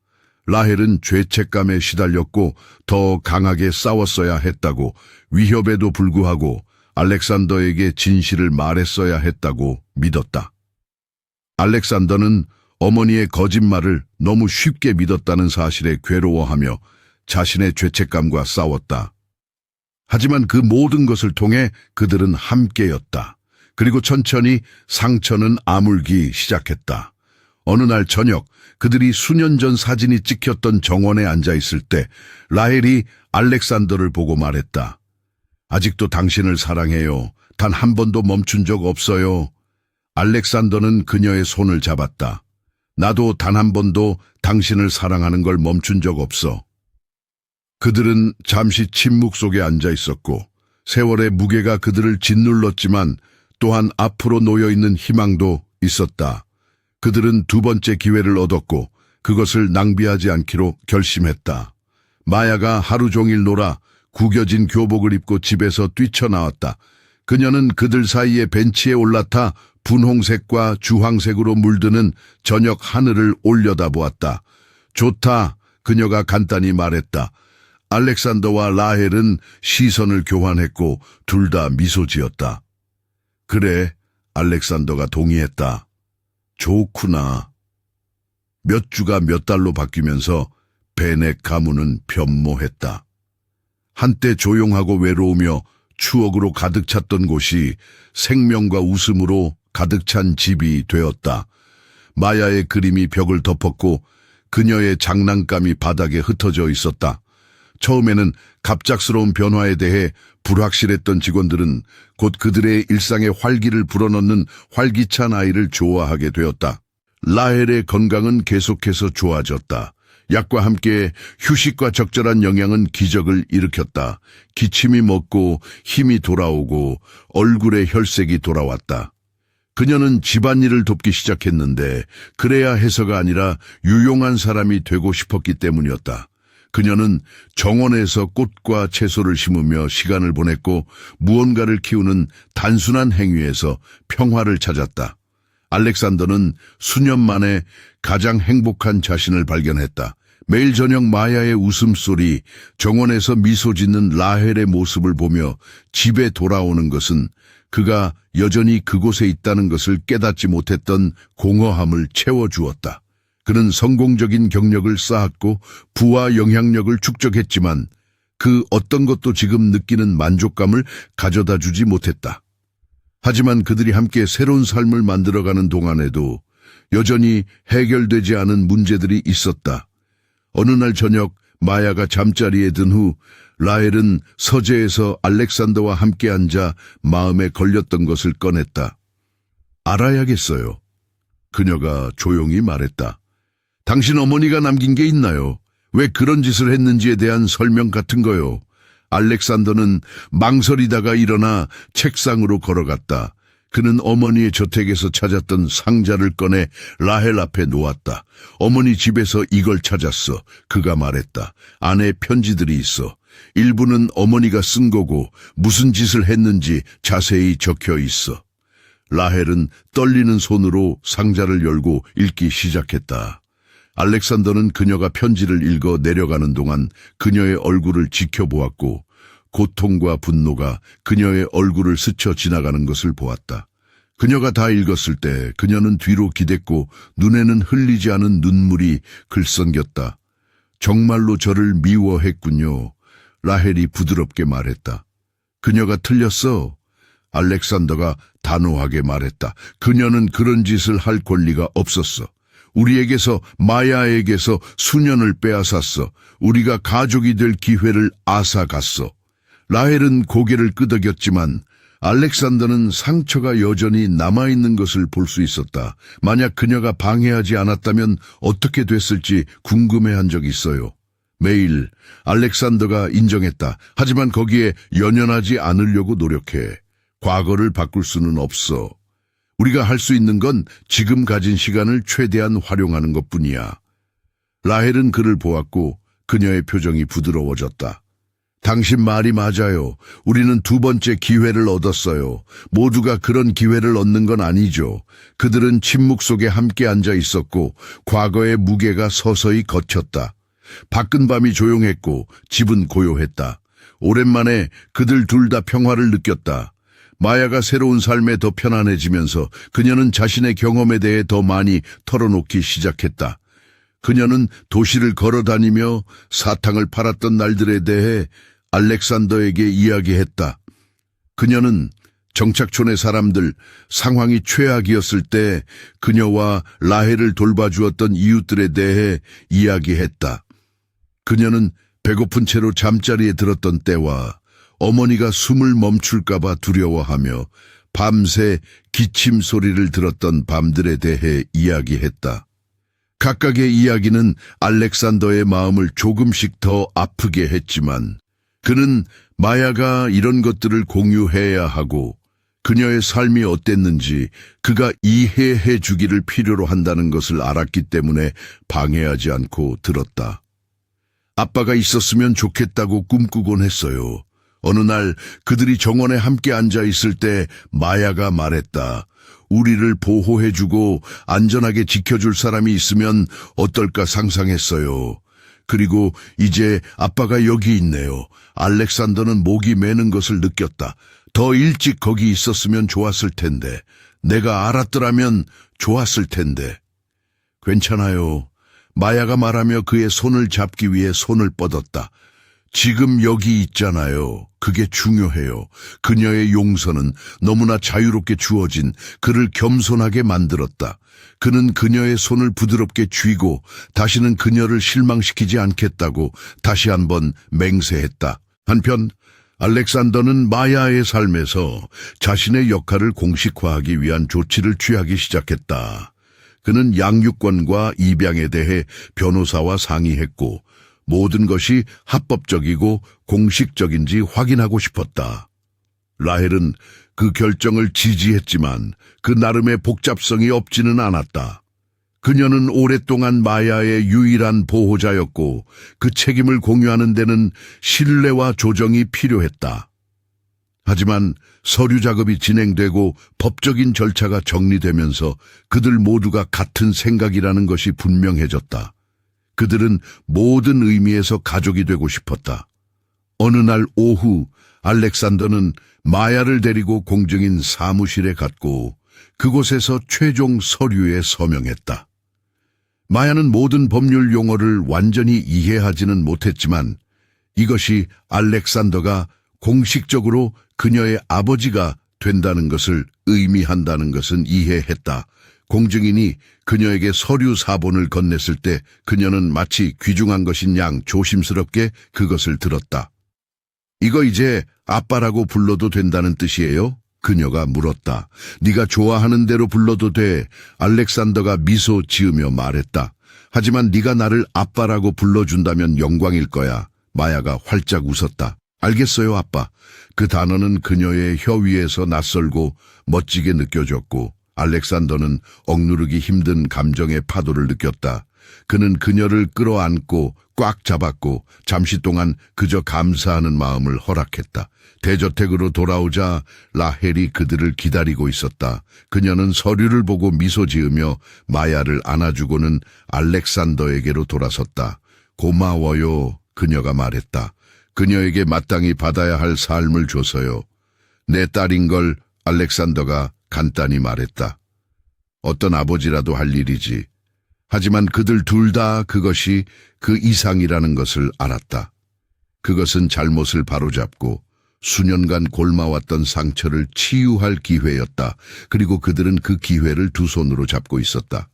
라헬은 죄책감에 시달렸고 더 강하게 싸웠어야 했다고, 위협에도 불구하고 알렉산더에게 진실을 말했어야 했다고 믿었다. 알렉산더는 어머니의 거짓말을 너무 쉽게 믿었다는 사실에 괴로워하며 자신의 죄책감과 싸웠다. 하지만 그 모든 것을 통해 그들은 함께였다. 그리고 천천히 상처는 아물기 시작했다. 어느 날 저녁 그들이 수년 전 사진이 찍혔던 정원에 앉아 있을 때 라헬이 알렉산더를 보고 말했다. 아직도 당신을 사랑해요. 단 한 번도 멈춘 적 없어요. 알렉산더는 그녀의 손을 잡았다. 나도 단 한 번도 당신을 사랑하는 걸 멈춘 적 없어. 그들은 잠시 침묵 속에 앉아 있었고 세월의 무게가 그들을 짓눌렀지만 또한 앞으로 놓여있는 희망도 있었다. 그들은 두 번째 기회를 얻었고 그것을 낭비하지 않기로 결심했다. 마야가 하루 종일 놀아 구겨진 교복을 입고 집에서 뛰쳐나왔다. 그녀는 그들 사이에 벤치에 올라타 분홍색과 주황색으로 물드는 저녁 하늘을 올려다보았다. 좋다, 그녀가 간단히 말했다. 알렉산더와 라헬은 시선을 교환했고 둘 다 미소 지었다. 그래, 알렉산더가 동의했다. 좋구나. 몇 주가 몇 달로 바뀌면서 베넥 가문은 변모했다. 한때 조용하고 외로우며 추억으로 가득 찼던 곳이 생명과 웃음으로 가득 찬 집이 되었다. 마야의 그림이 벽을 덮었고 그녀의 장난감이 바닥에 흩어져 있었다. 처음에는 갑작스러운 변화에 대해 불확실했던 직원들은 곧 그들의 일상에 활기를 불어넣는 활기찬 아이를 좋아하게 되었다. 라헬의 건강은 계속해서 좋아졌다. 약과 함께 휴식과 적절한 영양은 기적을 일으켰다. 기침이 멎고 힘이 돌아오고 얼굴에 혈색이 돌아왔다. 그녀는 집안일을 돕기 시작했는데 그래야 해서가 아니라 유용한 사람이 되고 싶었기 때문이었다. 그녀는 정원에서 꽃과 채소를 심으며 시간을 보냈고 무언가를 키우는 단순한 행위에서 평화를 찾았다. 알렉산더는 수년 만에 가장 행복한 자신을 발견했다. 매일 저녁 마야의 웃음소리, 정원에서 미소 짓는 라헬의 모습을 보며 집에 돌아오는 것은 그가 여전히 그곳에 있다는 것을 깨닫지 못했던 공허함을 채워주었다. 그는 성공적인 경력을 쌓았고 부와 영향력을 축적했지만 그 어떤 것도 지금 느끼는 만족감을 가져다 주지 못했다. 하지만 그들이 함께 새로운 삶을 만들어가는 동안에도 여전히 해결되지 않은 문제들이 있었다. 어느 날 저녁 마야가 잠자리에 든 후 라헬은 서재에서 알렉산더와 함께 앉아 마음에 걸렸던 것을 꺼냈다. 알아야겠어요. 그녀가 조용히 말했다. 당신 어머니가 남긴 게 있나요? 왜 그런 짓을 했는지에 대한 설명 같은 거요. 알렉산더는 망설이다가 일어나 책상으로 걸어갔다. 그는 어머니의 저택에서 찾았던 상자를 꺼내 라헬 앞에 놓았다. 어머니 집에서 이걸 찾았어. 그가 말했다. 안에 편지들이 있어. 일부는 어머니가 쓴 거고 무슨 짓을 했는지 자세히 적혀 있어. 라헬은 떨리는 손으로 상자를 열고 읽기 시작했다. 알렉산더는 그녀가 편지를 읽어 내려가는 동안 그녀의 얼굴을 지켜보았고 고통과 분노가 그녀의 얼굴을 스쳐 지나가는 것을 보았다. 그녀가 다 읽었을 때 그녀는 뒤로 기댔고 눈에는 흘리지 않은 눈물이 글썽겼다. 정말로 저를 미워했군요. 라헬이 부드럽게 말했다. 그녀가 틀렸어. 알렉산더가 단호하게 말했다. 그녀는 그런 짓을 할 권리가 없었어. 우리에게서 마야에게서 수년을 빼앗았어. 우리가 가족이 될 기회를 앗아갔어. 라헬은 고개를 끄덕였지만 알렉산더는 상처가 여전히 남아있는 것을 볼 수 있었다. 만약 그녀가 방해하지 않았다면 어떻게 됐을지 궁금해한 적이 있어요. 매일 알렉산더가 인정했다. 하지만 거기에 연연하지 않으려고 노력해. 과거를 바꿀 수는 없어. 우리가 할 수 있는 건 지금 가진 시간을 최대한 활용하는 것뿐이야. 라헬은 그를 보았고 그녀의 표정이 부드러워졌다. 당신 말이 맞아요. 우리는 두 번째 기회를 얻었어요. 모두가 그런 기회를 얻는 건 아니죠. 그들은 침묵 속에 함께 앉아 있었고 과거의 무게가 서서히 걷혔다. 밖은 밤이 조용했고 집은 고요했다. 오랜만에 그들 둘 다 평화를 느꼈다. 마야가 새로운 삶에 더 편안해지면서 그녀는 자신의 경험에 대해 더 많이 털어놓기 시작했다. 그녀는 도시를 걸어다니며 사탕을 팔았던 날들에 대해 알렉산더에게 이야기했다. 그녀는 정착촌의 사람들, 상황이 최악이었을 때 그녀와 라헬을 돌봐주었던 이웃들에 대해 이야기했다. 그녀는 배고픈 채로 잠자리에 들었던 때와 어머니가 숨을 멈출까봐 두려워하며 밤새 기침 소리를 들었던 밤들에 대해 이야기했다. 각각의 이야기는 알렉산더의 마음을 조금씩 더 아프게 했지만 그는 마야가 이런 것들을 공유해야 하고 그녀의 삶이 어땠는지 그가 이해해 주기를 필요로 한다는 것을 알았기 때문에 방해하지 않고 들었다. 아빠가 있었으면 좋겠다고 꿈꾸곤 했어요. 어느 날 그들이 정원에 함께 앉아 있을 때 마야가 말했다. 우리를 보호해주고 안전하게 지켜줄 사람이 있으면 어떨까 상상했어요. 그리고 이제 아빠가 여기 있네요. 알렉산더는 목이 메는 것을 느꼈다. 더 일찍 거기 있었으면 좋았을 텐데. 내가 알았더라면 좋았을 텐데. 괜찮아요. 마야가 말하며 그의 손을 잡기 위해 손을 뻗었다. 지금 여기 있잖아요. 그게 중요해요. 그녀의 용서는 너무나 자유롭게 주어진 그를 겸손하게 만들었다. 그는 그녀의 손을 부드럽게 쥐고 다시는 그녀를 실망시키지 않겠다고 다시 한번 맹세했다. 한편 알렉산더는 마야의 삶에서 자신의 역할을 공식화하기 위한 조치를 취하기 시작했다. 그는 양육권과 입양에 대해 변호사와 상의했고 모든 것이 합법적이고 공식적인지 확인하고 싶었다. 라헬은 그 결정을 지지했지만 그 나름의 복잡성이 없지는 않았다. 그녀는 오랫동안 마야의 유일한 보호자였고 그 책임을 공유하는 데는 신뢰와 조정이 필요했다. 하지만 서류 작업이 진행되고 법적인 절차가 정리되면서 그들 모두가 같은 생각이라는 것이 분명해졌다. 그들은 모든 의미에서 가족이 되고 싶었다. 어느 날 오후 알렉산더는 마야를 데리고 공증인 사무실에 갔고 그곳에서 최종 서류에 서명했다. 마야는 모든 법률 용어를 완전히 이해하지는 못했지만 이것이 알렉산더가 공식적으로 그녀의 아버지가 된다는 것을 의미한다는 것은 이해했다. 공증인이 그녀에게 서류 사본을 건넸을 때 그녀는 마치 귀중한 것인 양 조심스럽게 그것을 들었다. 이거 이제 아빠라고 불러도 된다는 뜻이에요? 그녀가 물었다. 네가 좋아하는 대로 불러도 돼. 알렉산더가 미소 지으며 말했다. 하지만 네가 나를 아빠라고 불러준다면 영광일 거야. 마야가 활짝 웃었다. 알겠어요, 아빠. 그 단어는 그녀의 혀 위에서 낯설고 멋지게 느껴졌고 알렉산더는 억누르기 힘든 감정의 파도를 느꼈다. 그는 그녀를 끌어안고 꽉 잡았고 잠시 동안 그저 감사하는 마음을 허락했다. 대저택으로 돌아오자 라헬이 그들을 기다리고 있었다. 그녀는 서류를 보고 미소 지으며 마야를 안아주고는 알렉산더에게로 돌아섰다. 고마워요, 그녀가 말했다. 그녀에게 마땅히 받아야 할 삶을 줘서요. 내 딸인 걸 알렉산더가 간단히 말했다. 어떤 아버지라도 할 일이지. 하지만 그들 둘 다 그것이 그 이상이라는 것을 알았다. 그것은 잘못을 바로잡고 수년간 골마왔던 상처를 치유할 기회였다. 그리고 그들은 그 기회를 두 손으로 잡고 있었다.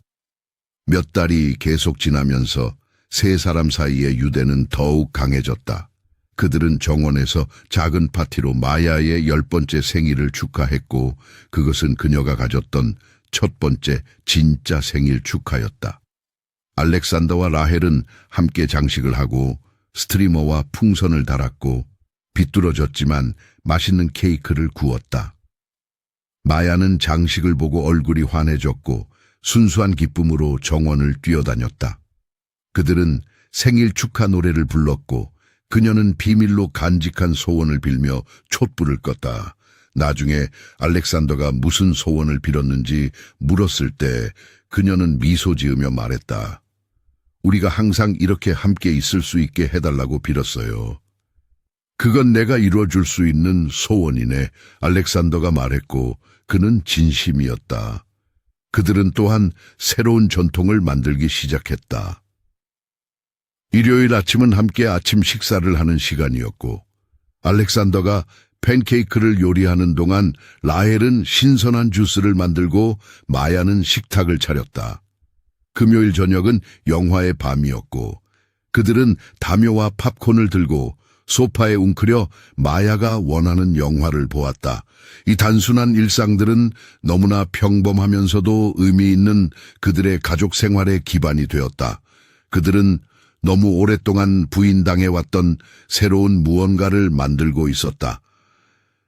몇 달이 계속 지나면서 세 사람 사이의 유대는 더욱 강해졌다. 그들은 정원에서 작은 파티로 마야의 10번째 생일을 축하했고 그것은 그녀가 가졌던 첫 번째 진짜 생일 축하였다. 알렉산더와 라헬은 함께 장식을 하고 스트리머와 풍선을 달았고 비뚤어졌지만 맛있는 케이크를 구웠다. 마야는 장식을 보고 얼굴이 환해졌고 순수한 기쁨으로 정원을 뛰어다녔다. 그들은 생일 축하 노래를 불렀고 그녀는 비밀로 간직한 소원을 빌며 촛불을 껐다. 나중에 알렉산더가 무슨 소원을 빌었는지 물었을 때 그녀는 미소 지으며 말했다. 우리가 항상 이렇게 함께 있을 수 있게 해달라고 빌었어요. 그건 내가 이루어줄 수 있는 소원이네. 알렉산더가 말했고 그는 진심이었다. 그들은 또한 새로운 전통을 만들기 시작했다. 일요일 아침은 함께 아침 식사를 하는 시간이었고 알렉산더가 팬케이크를 요리하는 동안 라헬은 신선한 주스를 만들고 마야는 식탁을 차렸다. 금요일 저녁은 영화의 밤이었고 그들은 담요와 팝콘을 들고 소파에 웅크려 마야가 원하는 영화를 보았다. 이 단순한 일상들은 너무나 평범하면서도 의미 있는 그들의 가족 생활의 기반이 되었다. 그들은 너무 오랫동안 부인당해왔던 새로운 무언가를 만들고 있었다.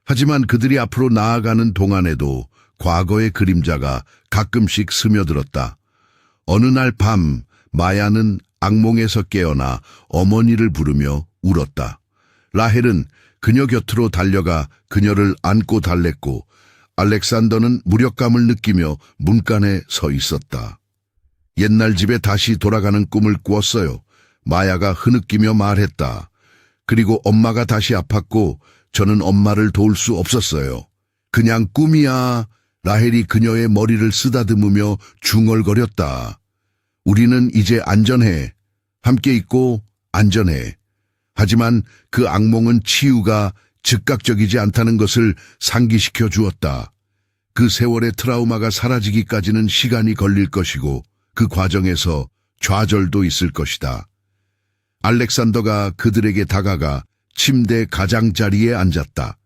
하지만 그들이 앞으로 나아가는 동안에도 과거의 그림자가 가끔씩 스며들었다. 어느 날 밤 마야는 악몽에서 깨어나 어머니를 부르며 울었다. 라헬은 그녀 곁으로 달려가 그녀를 안고 달랬고 알렉산더는 무력감을 느끼며 문간에 서 있었다. 옛날 집에 다시 돌아가는 꿈을 꾸었어요. 마야가 흐느끼며 말했다. 그리고 엄마가 다시 아팠고 저는 엄마를 도울 수 없었어요. 그냥 꿈이야. 라헬이 그녀의 머리를 쓰다듬으며 중얼거렸다. 우리는 이제 안전해. 함께 있고 안전해. 하지만 그 악몽은 치유가 즉각적이지 않다는 것을 상기시켜 주었다. 그 세월의 트라우마가 사라지기까지는 시간이 걸릴 것이고 그 과정에서 좌절도 있을 것이다. 알렉산더가 그들에게 다가가 침대 가장자리에 앉았다.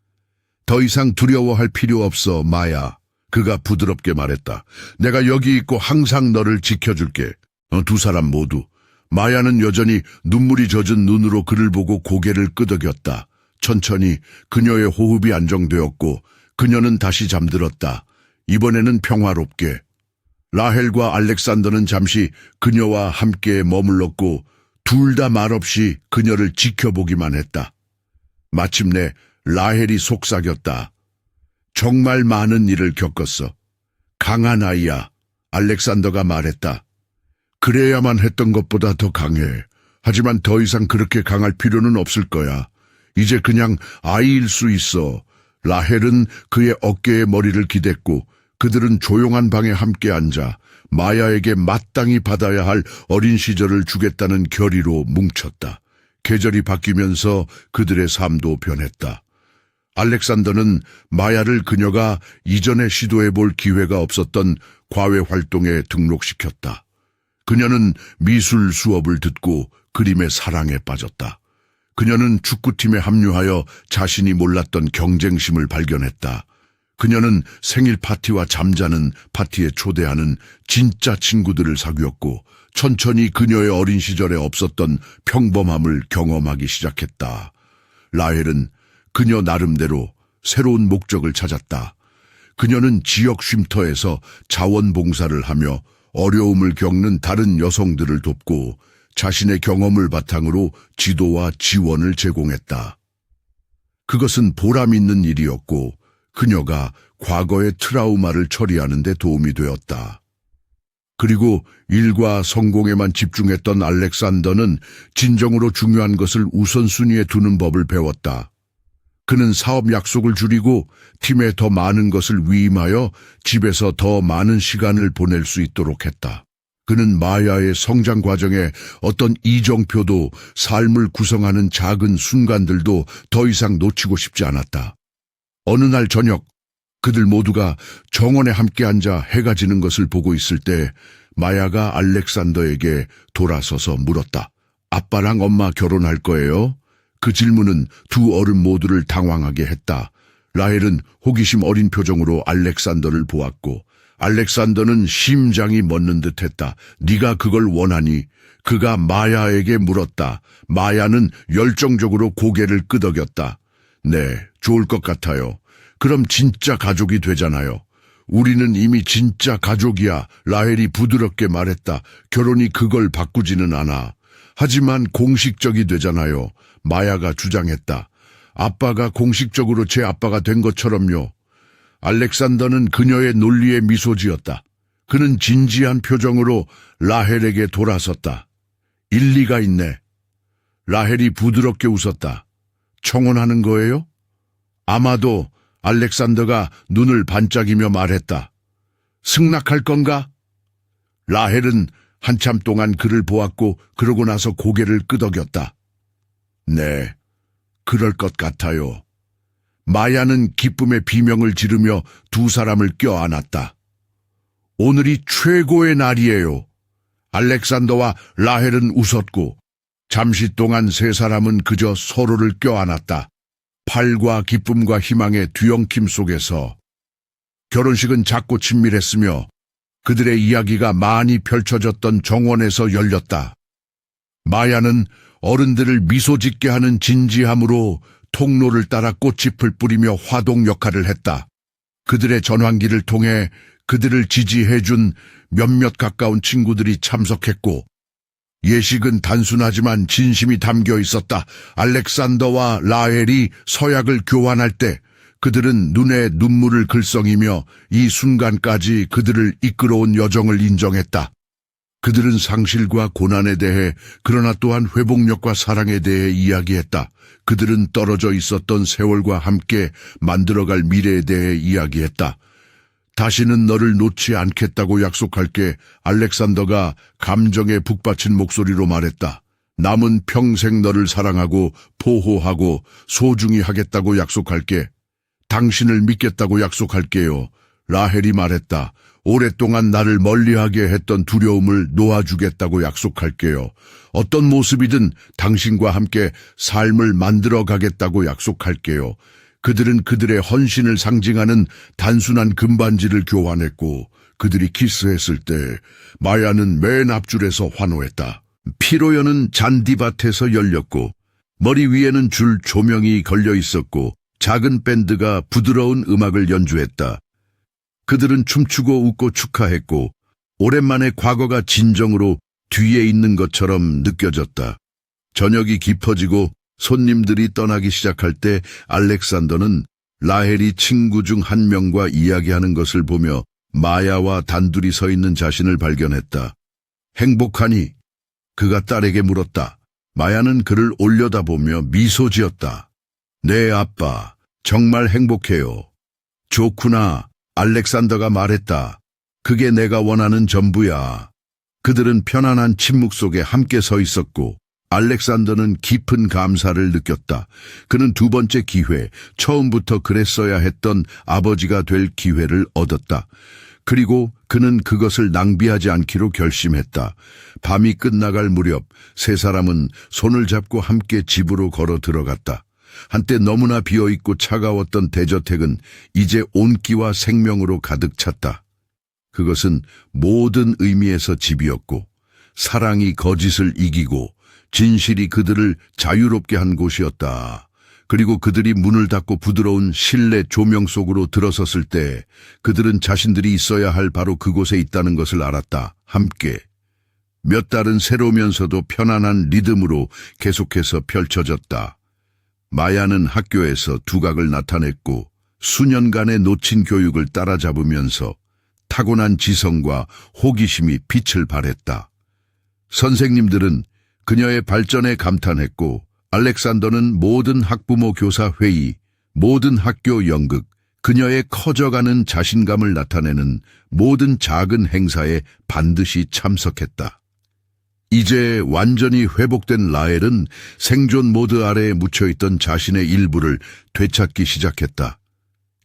더 이상 두려워할 필요 없어, 마야. 그가 부드럽게 말했다. 내가 여기 있고 항상 너를 지켜줄게. 두 사람 모두. 마야는 여전히 눈물이 젖은 눈으로 그를 보고 고개를 끄덕였다. 천천히 그녀의 호흡이 안정되었고 그녀는 다시 잠들었다. 이번에는 평화롭게. 라헬과 알렉산더는 잠시 그녀와 함께 머물렀고 둘 다 말없이 그녀를 지켜보기만 했다. 마침내 라헬이 속삭였다. 정말 많은 일을 겪었어. 강한 아이야. 알렉산더가 말했다. 그래야만 했던 것보다 더 강해. 하지만 더 이상 그렇게 강할 필요는 없을 거야. 이제 그냥 아이일 수 있어. 라헬은 그의 어깨에 머리를 기댔고 그들은 조용한 방에 함께 앉아 마야에게 마땅히 받아야 할 어린 시절을 주겠다는 결의로 뭉쳤다. 계절이 바뀌면서 그들의 삶도 변했다. 알렉산더는 마야를 그녀가 이전에 시도해볼 기회가 없었던 과외 활동에 등록시켰다. 그녀는 미술 수업을 듣고 그림의 사랑에 빠졌다. 그녀는 축구팀에 합류하여 자신이 몰랐던 경쟁심을 발견했다. 그녀는 생일 파티와 잠자는 파티에 초대하는 진짜 친구들을 사귀었고 천천히 그녀의 어린 시절에 없었던 평범함을 경험하기 시작했다. 라헬은 그녀 나름대로 새로운 목적을 찾았다. 그녀는 지역 쉼터에서 자원봉사를 하며 어려움을 겪는 다른 여성들을 돕고 자신의 경험을 바탕으로 지도와 지원을 제공했다. 그것은 보람 있는 일이었고 그녀가 과거의 트라우마를 처리하는 데 도움이 되었다. 그리고 일과 성공에만 집중했던 알렉산더는 진정으로 중요한 것을 우선순위에 두는 법을 배웠다. 그는 사업 약속을 줄이고 팀에 더 많은 것을 위임하여 집에서 더 많은 시간을 보낼 수 있도록 했다. 그는 마야의 성장 과정에 어떤 이정표도 삶을 구성하는 작은 순간들도 더 이상 놓치고 싶지 않았다. 어느 날 저녁 그들 모두가 정원에 함께 앉아 해가 지는 것을 보고 있을 때 마야가 알렉산더에게 돌아서서 물었다. 아빠랑 엄마 결혼할 거예요? 그 질문은 두 어른 모두를 당황하게 했다. 라헬은 호기심 어린 표정으로 알렉산더를 보았고 알렉산더는 심장이 멎는 듯했다. 네가 그걸 원하니? 그가 마야에게 물었다. 마야는 열정적으로 고개를 끄덕였다. 네, 좋을 것 같아요. 그럼 진짜 가족이 되잖아요. 우리는 이미 진짜 가족이야. 라헬이 부드럽게 말했다. 결혼이 그걸 바꾸지는 않아. 하지만 공식적이 되잖아요. 마야가 주장했다. 아빠가 공식적으로 제 아빠가 된 것처럼요. 알렉산더는 그녀의 논리에 미소 지었다. 그는 진지한 표정으로 라헬에게 돌아섰다. 일리가 있네. 라헬이 부드럽게 웃었다. 청혼하는 거예요? 아마도. 알렉산더가 눈을 반짝이며 말했다. 승낙할 건가? 라헬은 한참 동안 그를 보았고 그러고 나서 고개를 끄덕였다. 네, 그럴 것 같아요. 마야는 기쁨의 비명을 지르며 두 사람을 껴안았다. 오늘이 최고의 날이에요. 알렉산더와 라헬은 웃었고 잠시 동안 세 사람은 그저 서로를 껴안았다. 팔과 기쁨과 희망의 뒤엉킴 속에서 결혼식은 작고 친밀했으며 그들의 이야기가 많이 펼쳐졌던 정원에서 열렸다. 마야는 어른들을 미소 짓게 하는 진지함으로 통로를 따라 꽃잎을 뿌리며 화동 역할을 했다. 그들의 전환기를 통해 그들을 지지해준 몇몇 가까운 친구들이 참석했고 예식은 단순하지만 진심이 담겨 있었다. 알렉산더와 라헬이 서약을 교환할 때 그들은 눈에 눈물을 글썽이며 이 순간까지 그들을 이끌어온 여정을 인정했다. 그들은 상실과 고난에 대해, 그러나 또한 회복력과 사랑에 대해 이야기했다. 그들은 떨어져 있었던 세월과 함께 만들어갈 미래에 대해 이야기했다. 다시는 너를 놓지 않겠다고 약속할게. 알렉산더가 감정에 북받친 목소리로 말했다. 남은 평생 너를 사랑하고 보호하고 소중히 하겠다고 약속할게. 당신을 믿겠다고 약속할게요. 라헬이 말했다. 오랫동안 나를 멀리하게 했던 두려움을 놓아주겠다고 약속할게요. 어떤 모습이든 당신과 함께 삶을 만들어 가겠다고 약속할게요. 그들은 그들의 헌신을 상징하는 단순한 금반지를 교환했고, 그들이 키스했을 때 마야는 맨 앞줄에서 환호했다. 피로연은 잔디밭에서 열렸고, 머리 위에는 줄 조명이 걸려 있었고, 작은 밴드가 부드러운 음악을 연주했다. 그들은 춤추고 웃고 축하했고, 오랜만에 과거가 진정으로 뒤에 있는 것처럼 느껴졌다. 저녁이 깊어지고 손님들이 떠나기 시작할 때 알렉산더는 라헬이 친구 중 한 명과 이야기하는 것을 보며 마야와 단둘이 서 있는 자신을 발견했다. 행복하니? 그가 딸에게 물었다. 마야는 그를 올려다보며 미소 지었다. 네, 아빠. 정말 행복해요. 좋구나. 알렉산더가 말했다. 그게 내가 원하는 전부야. 그들은 편안한 침묵 속에 함께 서 있었고, 알렉산더는 깊은 감사를 느꼈다. 그는 두 번째 기회, 처음부터 그랬어야 했던 아버지가 될 기회를 얻었다. 그리고 그는 그것을 낭비하지 않기로 결심했다. 밤이 끝나갈 무렵 세 사람은 손을 잡고 함께 집으로 걸어 들어갔다. 한때 너무나 비어있고 차가웠던 대저택은 이제 온기와 생명으로 가득 찼다. 그것은 모든 의미에서 집이었고, 사랑이 거짓을 이기고 진실이 그들을 자유롭게 한 곳이었다. 그리고 그들이 문을 닫고 부드러운 실내 조명 속으로 들어섰을 때 그들은 자신들이 있어야 할 바로 그곳에 있다는 것을 알았다. 함께. 몇 달은 새로우면서도 편안한 리듬으로 계속해서 펼쳐졌다. 마야는 학교에서 두각을 나타냈고 수년간의 놓친 교육을 따라잡으면서 타고난 지성과 호기심이 빛을 발했다. 선생님들은 그녀의 발전에 감탄했고, 알렉산더는 모든 학부모 교사 회의, 모든 학교 연극, 그녀의 커져가는 자신감을 나타내는 모든 작은 행사에 반드시 참석했다. 이제 완전히 회복된 라헬은 생존 모드 아래에 묻혀있던 자신의 일부를 되찾기 시작했다.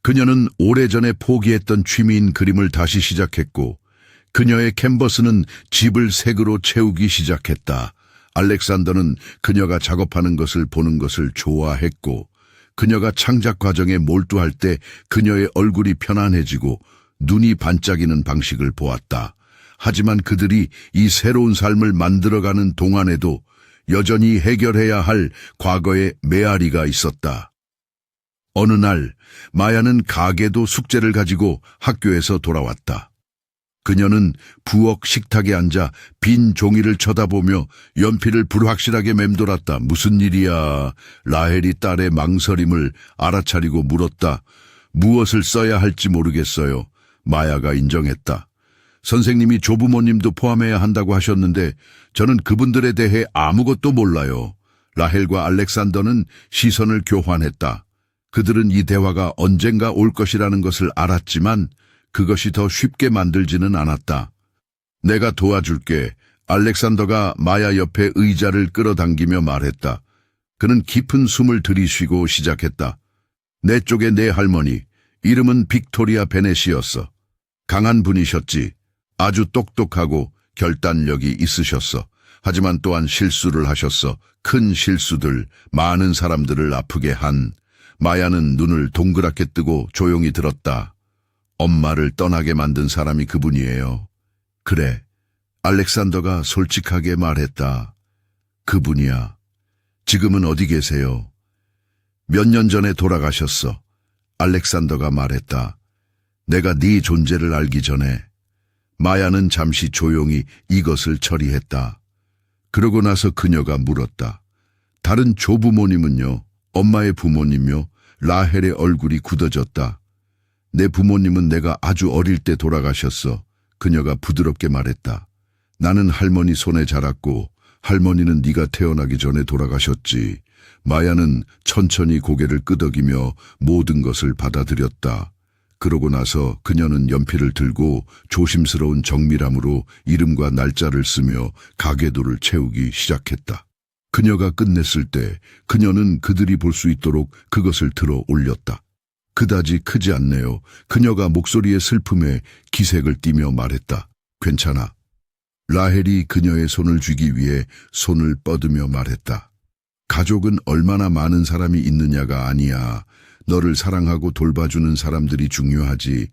그녀는 오래전에 포기했던 취미인 그림을 다시 시작했고, 그녀의 캔버스는 집을 색으로 채우기 시작했다. 알렉산더는 그녀가 작업하는 것을 보는 것을 좋아했고, 그녀가 창작 과정에 몰두할 때 그녀의 얼굴이 편안해지고 눈이 반짝이는 방식을 보았다. 하지만 그들이 이 새로운 삶을 만들어가는 동안에도 여전히 해결해야 할 과거의 메아리가 있었다. 어느 날 마야는 가게도 숙제를 가지고 학교에서 돌아왔다. 그녀는 부엌 식탁에 앉아 빈 종이를 쳐다보며 연필을 불확실하게 맴돌았다. 무슨 일이야? 라헬이 딸의 망설임을 알아차리고 물었다. 무엇을 써야 할지 모르겠어요. 마야가 인정했다. 선생님이 조부모님도 포함해야 한다고 하셨는데 저는 그분들에 대해 아무것도 몰라요. 라헬과 알렉산더는 시선을 교환했다. 그들은 이 대화가 언젠가 올 것이라는 것을 알았지만 그것이 더 쉽게 만들지는 않았다. 내가 도와줄게. 알렉산더가 마야 옆에 의자를 끌어당기며 말했다. 그는 깊은 숨을 들이쉬고 시작했다. 내 쪽에 내 할머니, 이름은 빅토리아 베넷이었어. 강한 분이셨지. 아주 똑똑하고 결단력이 있으셨어. 하지만 또한 실수를 하셨어. 큰 실수들, 많은 사람들을 아프게 한. 마야는 눈을 동그랗게 뜨고 조용히 들었다. 엄마를 떠나게 만든 사람이 그분이에요. 그래, 알렉산더가 솔직하게 말했다. 그분이야. 지금은 어디 계세요? 몇 년 전에 돌아가셨어. 알렉산더가 말했다. 내가 네 존재를 알기 전에. 마야는 잠시 조용히 이것을 처리했다. 그러고 나서 그녀가 물었다. 다른 조부모님은요? 엄마의 부모님요? 라헬의 얼굴이 굳어졌다. 내 부모님은 내가 아주 어릴 때 돌아가셨어. 그녀가 부드럽게 말했다. 나는 할머니 손에 자랐고 할머니는 네가 태어나기 전에 돌아가셨지. 마야는 천천히 고개를 끄덕이며 모든 것을 받아들였다. 그러고 나서 그녀는 연필을 들고 조심스러운 정밀함으로 이름과 날짜를 쓰며 가계도를 채우기 시작했다. 그녀가 끝냈을 때 그녀는 그들이 볼 수 있도록 그것을 들어 올렸다. 그다지 크지 않네요. 그녀가 목소리의 슬픔에 기색을 띠며 말했다. 괜찮아. 라헬이 그녀의 손을 쥐기 위해 손을 뻗으며 말했다. 가족은 얼마나 많은 사람이 있느냐가 아니야. 너를 사랑하고 돌봐주는 사람들이 중요하지.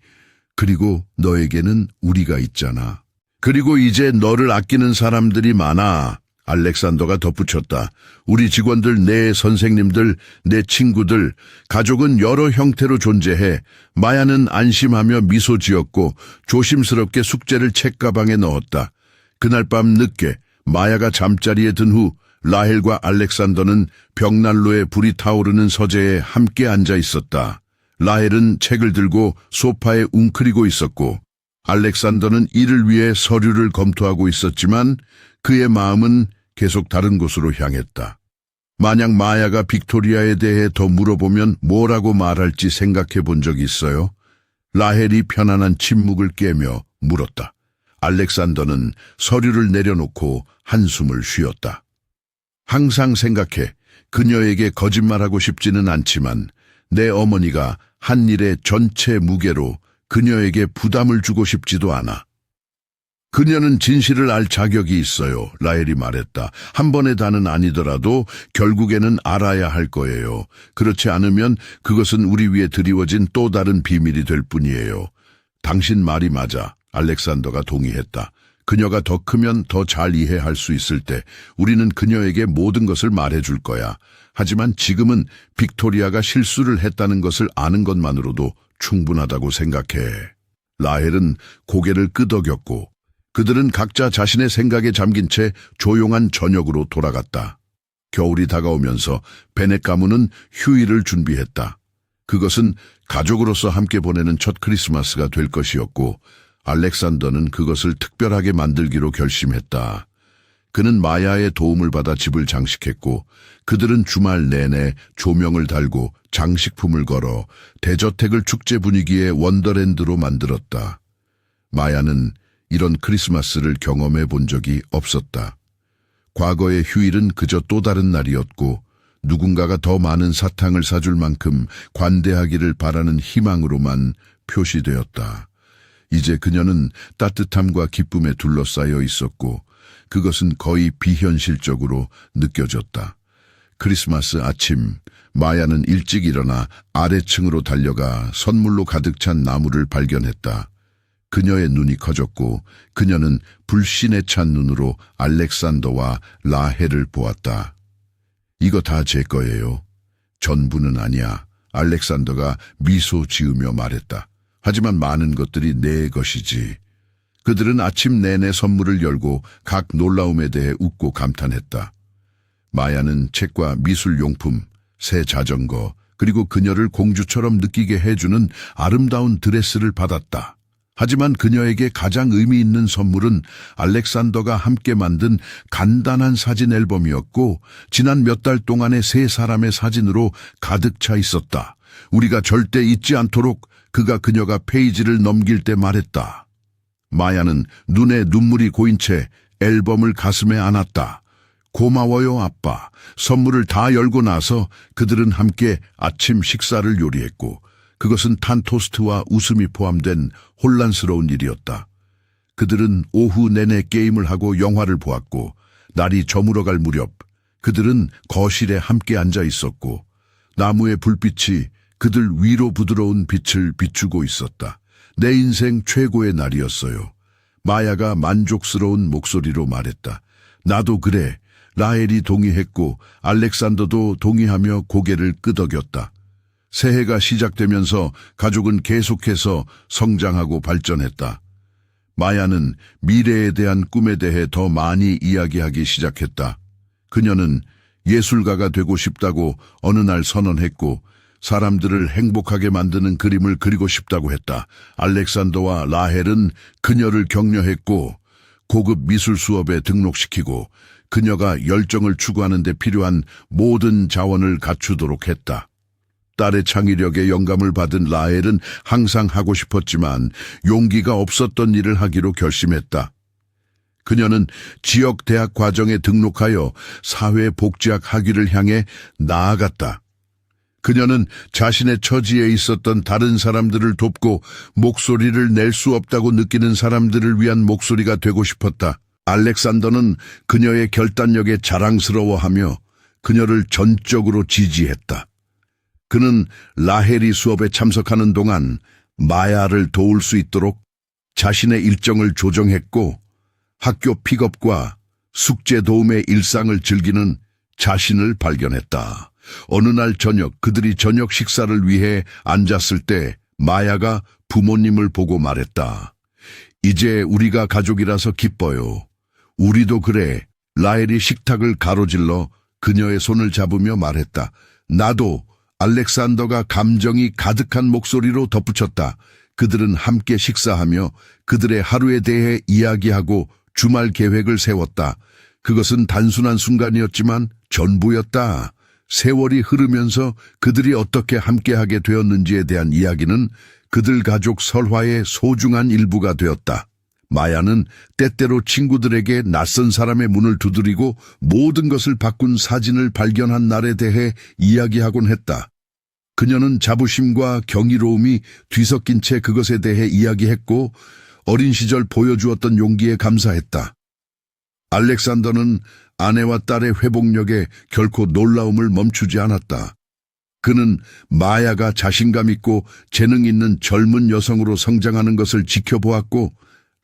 그리고 너에게는 우리가 있잖아. 그리고 이제 너를 아끼는 사람들이 많아. 알렉산더가 덧붙였다. 우리 직원들, 내 선생님들, 내 친구들, 가족은 여러 형태로 존재해. 마야는 안심하며 미소 지었고 조심스럽게 숙제를 책가방에 넣었다. 그날 밤 늦게 마야가 잠자리에 든 후 라헬과 알렉산더는 벽난로에 불이 타오르는 서재에 함께 앉아 있었다. 라헬은 책을 들고 소파에 웅크리고 있었고 알렉산더는 이를 위해 서류를 검토하고 있었지만 그의 마음은 계속 다른 곳으로 향했다. 만약 마야가 빅토리아에 대해 더 물어보면 뭐라고 말할지 생각해 본 적이 있어요? 라헬이 편안한 침묵을 깨며 물었다. 알렉산더는 서류를 내려놓고 한숨을 쉬었다. 항상 생각해. 그녀에게 거짓말하고 싶지는 않지만 내 어머니가 한 일의 전체 무게로 그녀에게 부담을 주고 싶지도 않아. 그녀는 진실을 알 자격이 있어요. 라헬이 말했다. 한 번의 다는 아니더라도 결국에는 알아야 할 거예요. 그렇지 않으면 그것은 우리 위에 드리워진 또 다른 비밀이 될 뿐이에요. 당신 말이 맞아. 알렉산더가 동의했다. 그녀가 더 크면 더 잘 이해할 수 있을 때 우리는 그녀에게 모든 것을 말해줄 거야. 하지만 지금은 빅토리아가 실수를 했다는 것을 아는 것만으로도 충분하다고 생각해. 라헬은 고개를 끄덕였고 그들은 각자 자신의 생각에 잠긴 채 조용한 저녁으로 돌아갔다. 겨울이 다가오면서 베넷 가문은 휴일을 준비했다. 그것은 가족으로서 함께 보내는 첫 크리스마스가 될 것이었고 알렉산더는 그것을 특별하게 만들기로 결심했다. 그는 마야의 도움을 받아 집을 장식했고 그들은 주말 내내 조명을 달고 장식품을 걸어 대저택을 축제 분위기의 원더랜드로 만들었다. 마야는 이런 크리스마스를 경험해 본 적이 없었다. 과거의 휴일은 그저 또 다른 날이었고 누군가가 더 많은 사탕을 사줄 만큼 관대하기를 바라는 희망으로만 표시되었다. 이제 그녀는 따뜻함과 기쁨에 둘러싸여 있었고 그것은 거의 비현실적으로 느껴졌다. 크리스마스 아침, 마야는 일찍 일어나 아래층으로 달려가 선물로 가득 찬 나무를 발견했다. 그녀의 눈이 커졌고 그녀는 불신에 찬 눈으로 알렉산더와 라헬을 보았다. 이거 다 제 거예요. 전부는 아니야. 알렉산더가 미소 지으며 말했다. 하지만 많은 것들이 내 것이지. 그들은 아침 내내 선물을 열고 각 놀라움에 대해 웃고 감탄했다. 마야는 책과 미술용품, 새 자전거, 그리고 그녀를 공주처럼 느끼게 해주는 아름다운 드레스를 받았다. 하지만 그녀에게 가장 의미 있는 선물은 알렉산더가 함께 만든 간단한 사진 앨범이었고 지난 몇 달 동안의 세 사람의 사진으로 가득 차 있었다. 우리가 절대 잊지 않도록 그가 그녀가 페이지를 넘길 때 말했다. 마야는 눈에 눈물이 고인 채 앨범을 가슴에 안았다. 고마워요, 아빠. 선물을 다 열고 나서 그들은 함께 아침 식사를 요리했고 그것은 탄 토스트와 웃음이 포함된 혼란스러운 일이었다. 그들은 오후 내내 게임을 하고 영화를 보았고 날이 저물어갈 무렵 그들은 거실에 함께 앉아 있었고 나무의 불빛이 그들 위로 부드러운 빛을 비추고 있었다. 내 인생 최고의 날이었어요. 마야가 만족스러운 목소리로 말했다. 나도 그래. 라헬이 동의했고 알렉산더도 동의하며 고개를 끄덕였다. 새해가 시작되면서 가족은 계속해서 성장하고 발전했다. 마야는 미래에 대한 꿈에 대해 더 많이 이야기하기 시작했다. 그녀는 예술가가 되고 싶다고 어느 날 선언했고 사람들을 행복하게 만드는 그림을 그리고 싶다고 했다. 알렉산더와 라헬은 그녀를 격려했고 고급 미술 수업에 등록시키고 그녀가 열정을 추구하는 데 필요한 모든 자원을 갖추도록 했다. 딸의 창의력에 영감을 받은 라헬은 항상 하고 싶었지만 용기가 없었던 일을 하기로 결심했다. 그녀는 지역 대학 과정에 등록하여 사회복지학 학위를 향해 나아갔다. 그녀는 자신의 처지에 있었던 다른 사람들을 돕고 목소리를 낼 수 없다고 느끼는 사람들을 위한 목소리가 되고 싶었다. 알렉산더는 그녀의 결단력에 자랑스러워하며 그녀를 전적으로 지지했다. 그는 라헬이 수업에 참석하는 동안 마야를 도울 수 있도록 자신의 일정을 조정했고 학교 픽업과 숙제 도움의 일상을 즐기는 자신을 발견했다. 어느 날 저녁 그들이 저녁 식사를 위해 앉았을 때 마야가 부모님을 보고 말했다. 이제 우리가 가족이라서 기뻐요. 우리도 그래. 라헬이 식탁을 가로질러 그녀의 손을 잡으며 말했다. 나도. 알렉산더가 감정이 가득한 목소리로 덧붙였다. 그들은 함께 식사하며 그들의 하루에 대해 이야기하고 주말 계획을 세웠다. 그것은 단순한 순간이었지만 전부였다. 세월이 흐르면서 그들이 어떻게 함께하게 되었는지에 대한 이야기는 그들 가족 설화의 소중한 일부가 되었다. 마야는 때때로 친구들에게 낯선 사람의 문을 두드리고 모든 것을 바꾼 사진을 발견한 날에 대해 이야기하곤 했다. 그녀는 자부심과 경이로움이 뒤섞인 채 그것에 대해 이야기했고 어린 시절 보여주었던 용기에 감사했다. 알렉산더는 아내와 딸의 회복력에 결코 놀라움을 멈추지 않았다. 그는 마야가 자신감 있고 재능 있는 젊은 여성으로 성장하는 것을 지켜보았고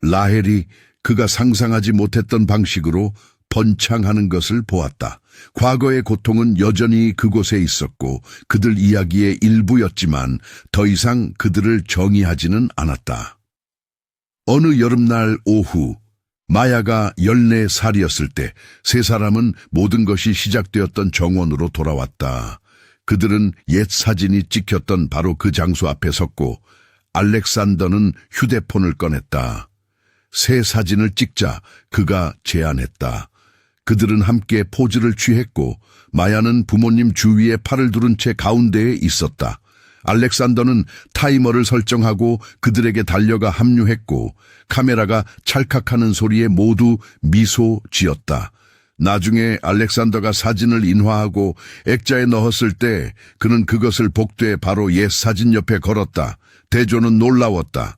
라헬이 그가 상상하지 못했던 방식으로 번창하는 것을 보았다. 과거의 고통은 여전히 그곳에 있었고 그들 이야기의 일부였지만 더 이상 그들을 정의하지는 않았다. 어느 여름날 오후 마야가 14살이었을 때 세 사람은 모든 것이 시작되었던 정원으로 돌아왔다. 그들은 옛 사진이 찍혔던 바로 그 장소 앞에 섰고 알렉산더는 휴대폰을 꺼냈다. 새 사진을 찍자 그가 제안했다. 그들은 함께 포즈를 취했고 마야는 부모님 주위에 팔을 두른 채 가운데에 있었다. 알렉산더는 타이머를 설정하고 그들에게 달려가 합류했고 카메라가 찰칵하는 소리에 모두 미소 지었다. 나중에 알렉산더가 사진을 인화하고 액자에 넣었을 때 그는 그것을 복도에 바로 옛 사진 옆에 걸었다. 대조는 놀라웠다.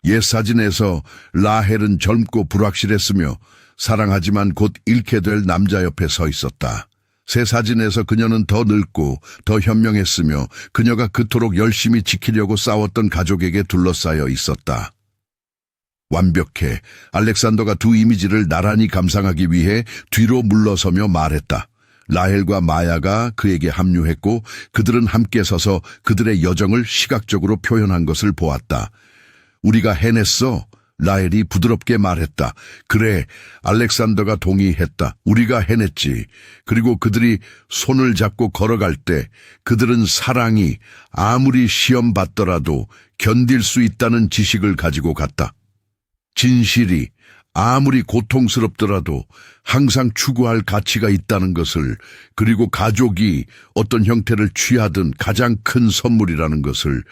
옛 사진에서 라헬은 젊고 불확실했으며 사랑하지만 곧 잃게 될 남자 옆에 서 있었다. 새 사진에서 그녀는 더 늙고 더 현명했으며 그녀가 그토록 열심히 지키려고 싸웠던 가족에게 둘러싸여 있었다. 완벽해. 알렉산더가 두 이미지를 나란히 감상하기 위해 뒤로 물러서며 말했다. 라헬과 마야가 그에게 합류했고 그들은 함께 서서 그들의 여정을 시각적으로 표현한 것을 보았다. 우리가 해냈어. 라헬이 부드럽게 말했다. 그래, 알렉산더가 동의했다. 우리가 해냈지. 그리고 그들이 손을 잡고 걸어갈 때 그들은 사랑이 아무리 시험 받더라도 견딜 수 있다는 지식을 가지고 갔다. 진실이 아무리 고통스럽더라도 항상 추구할 가치가 있다는 것을, 그리고 가족이 어떤 형태를 취하든 가장 큰 선물이라는 것을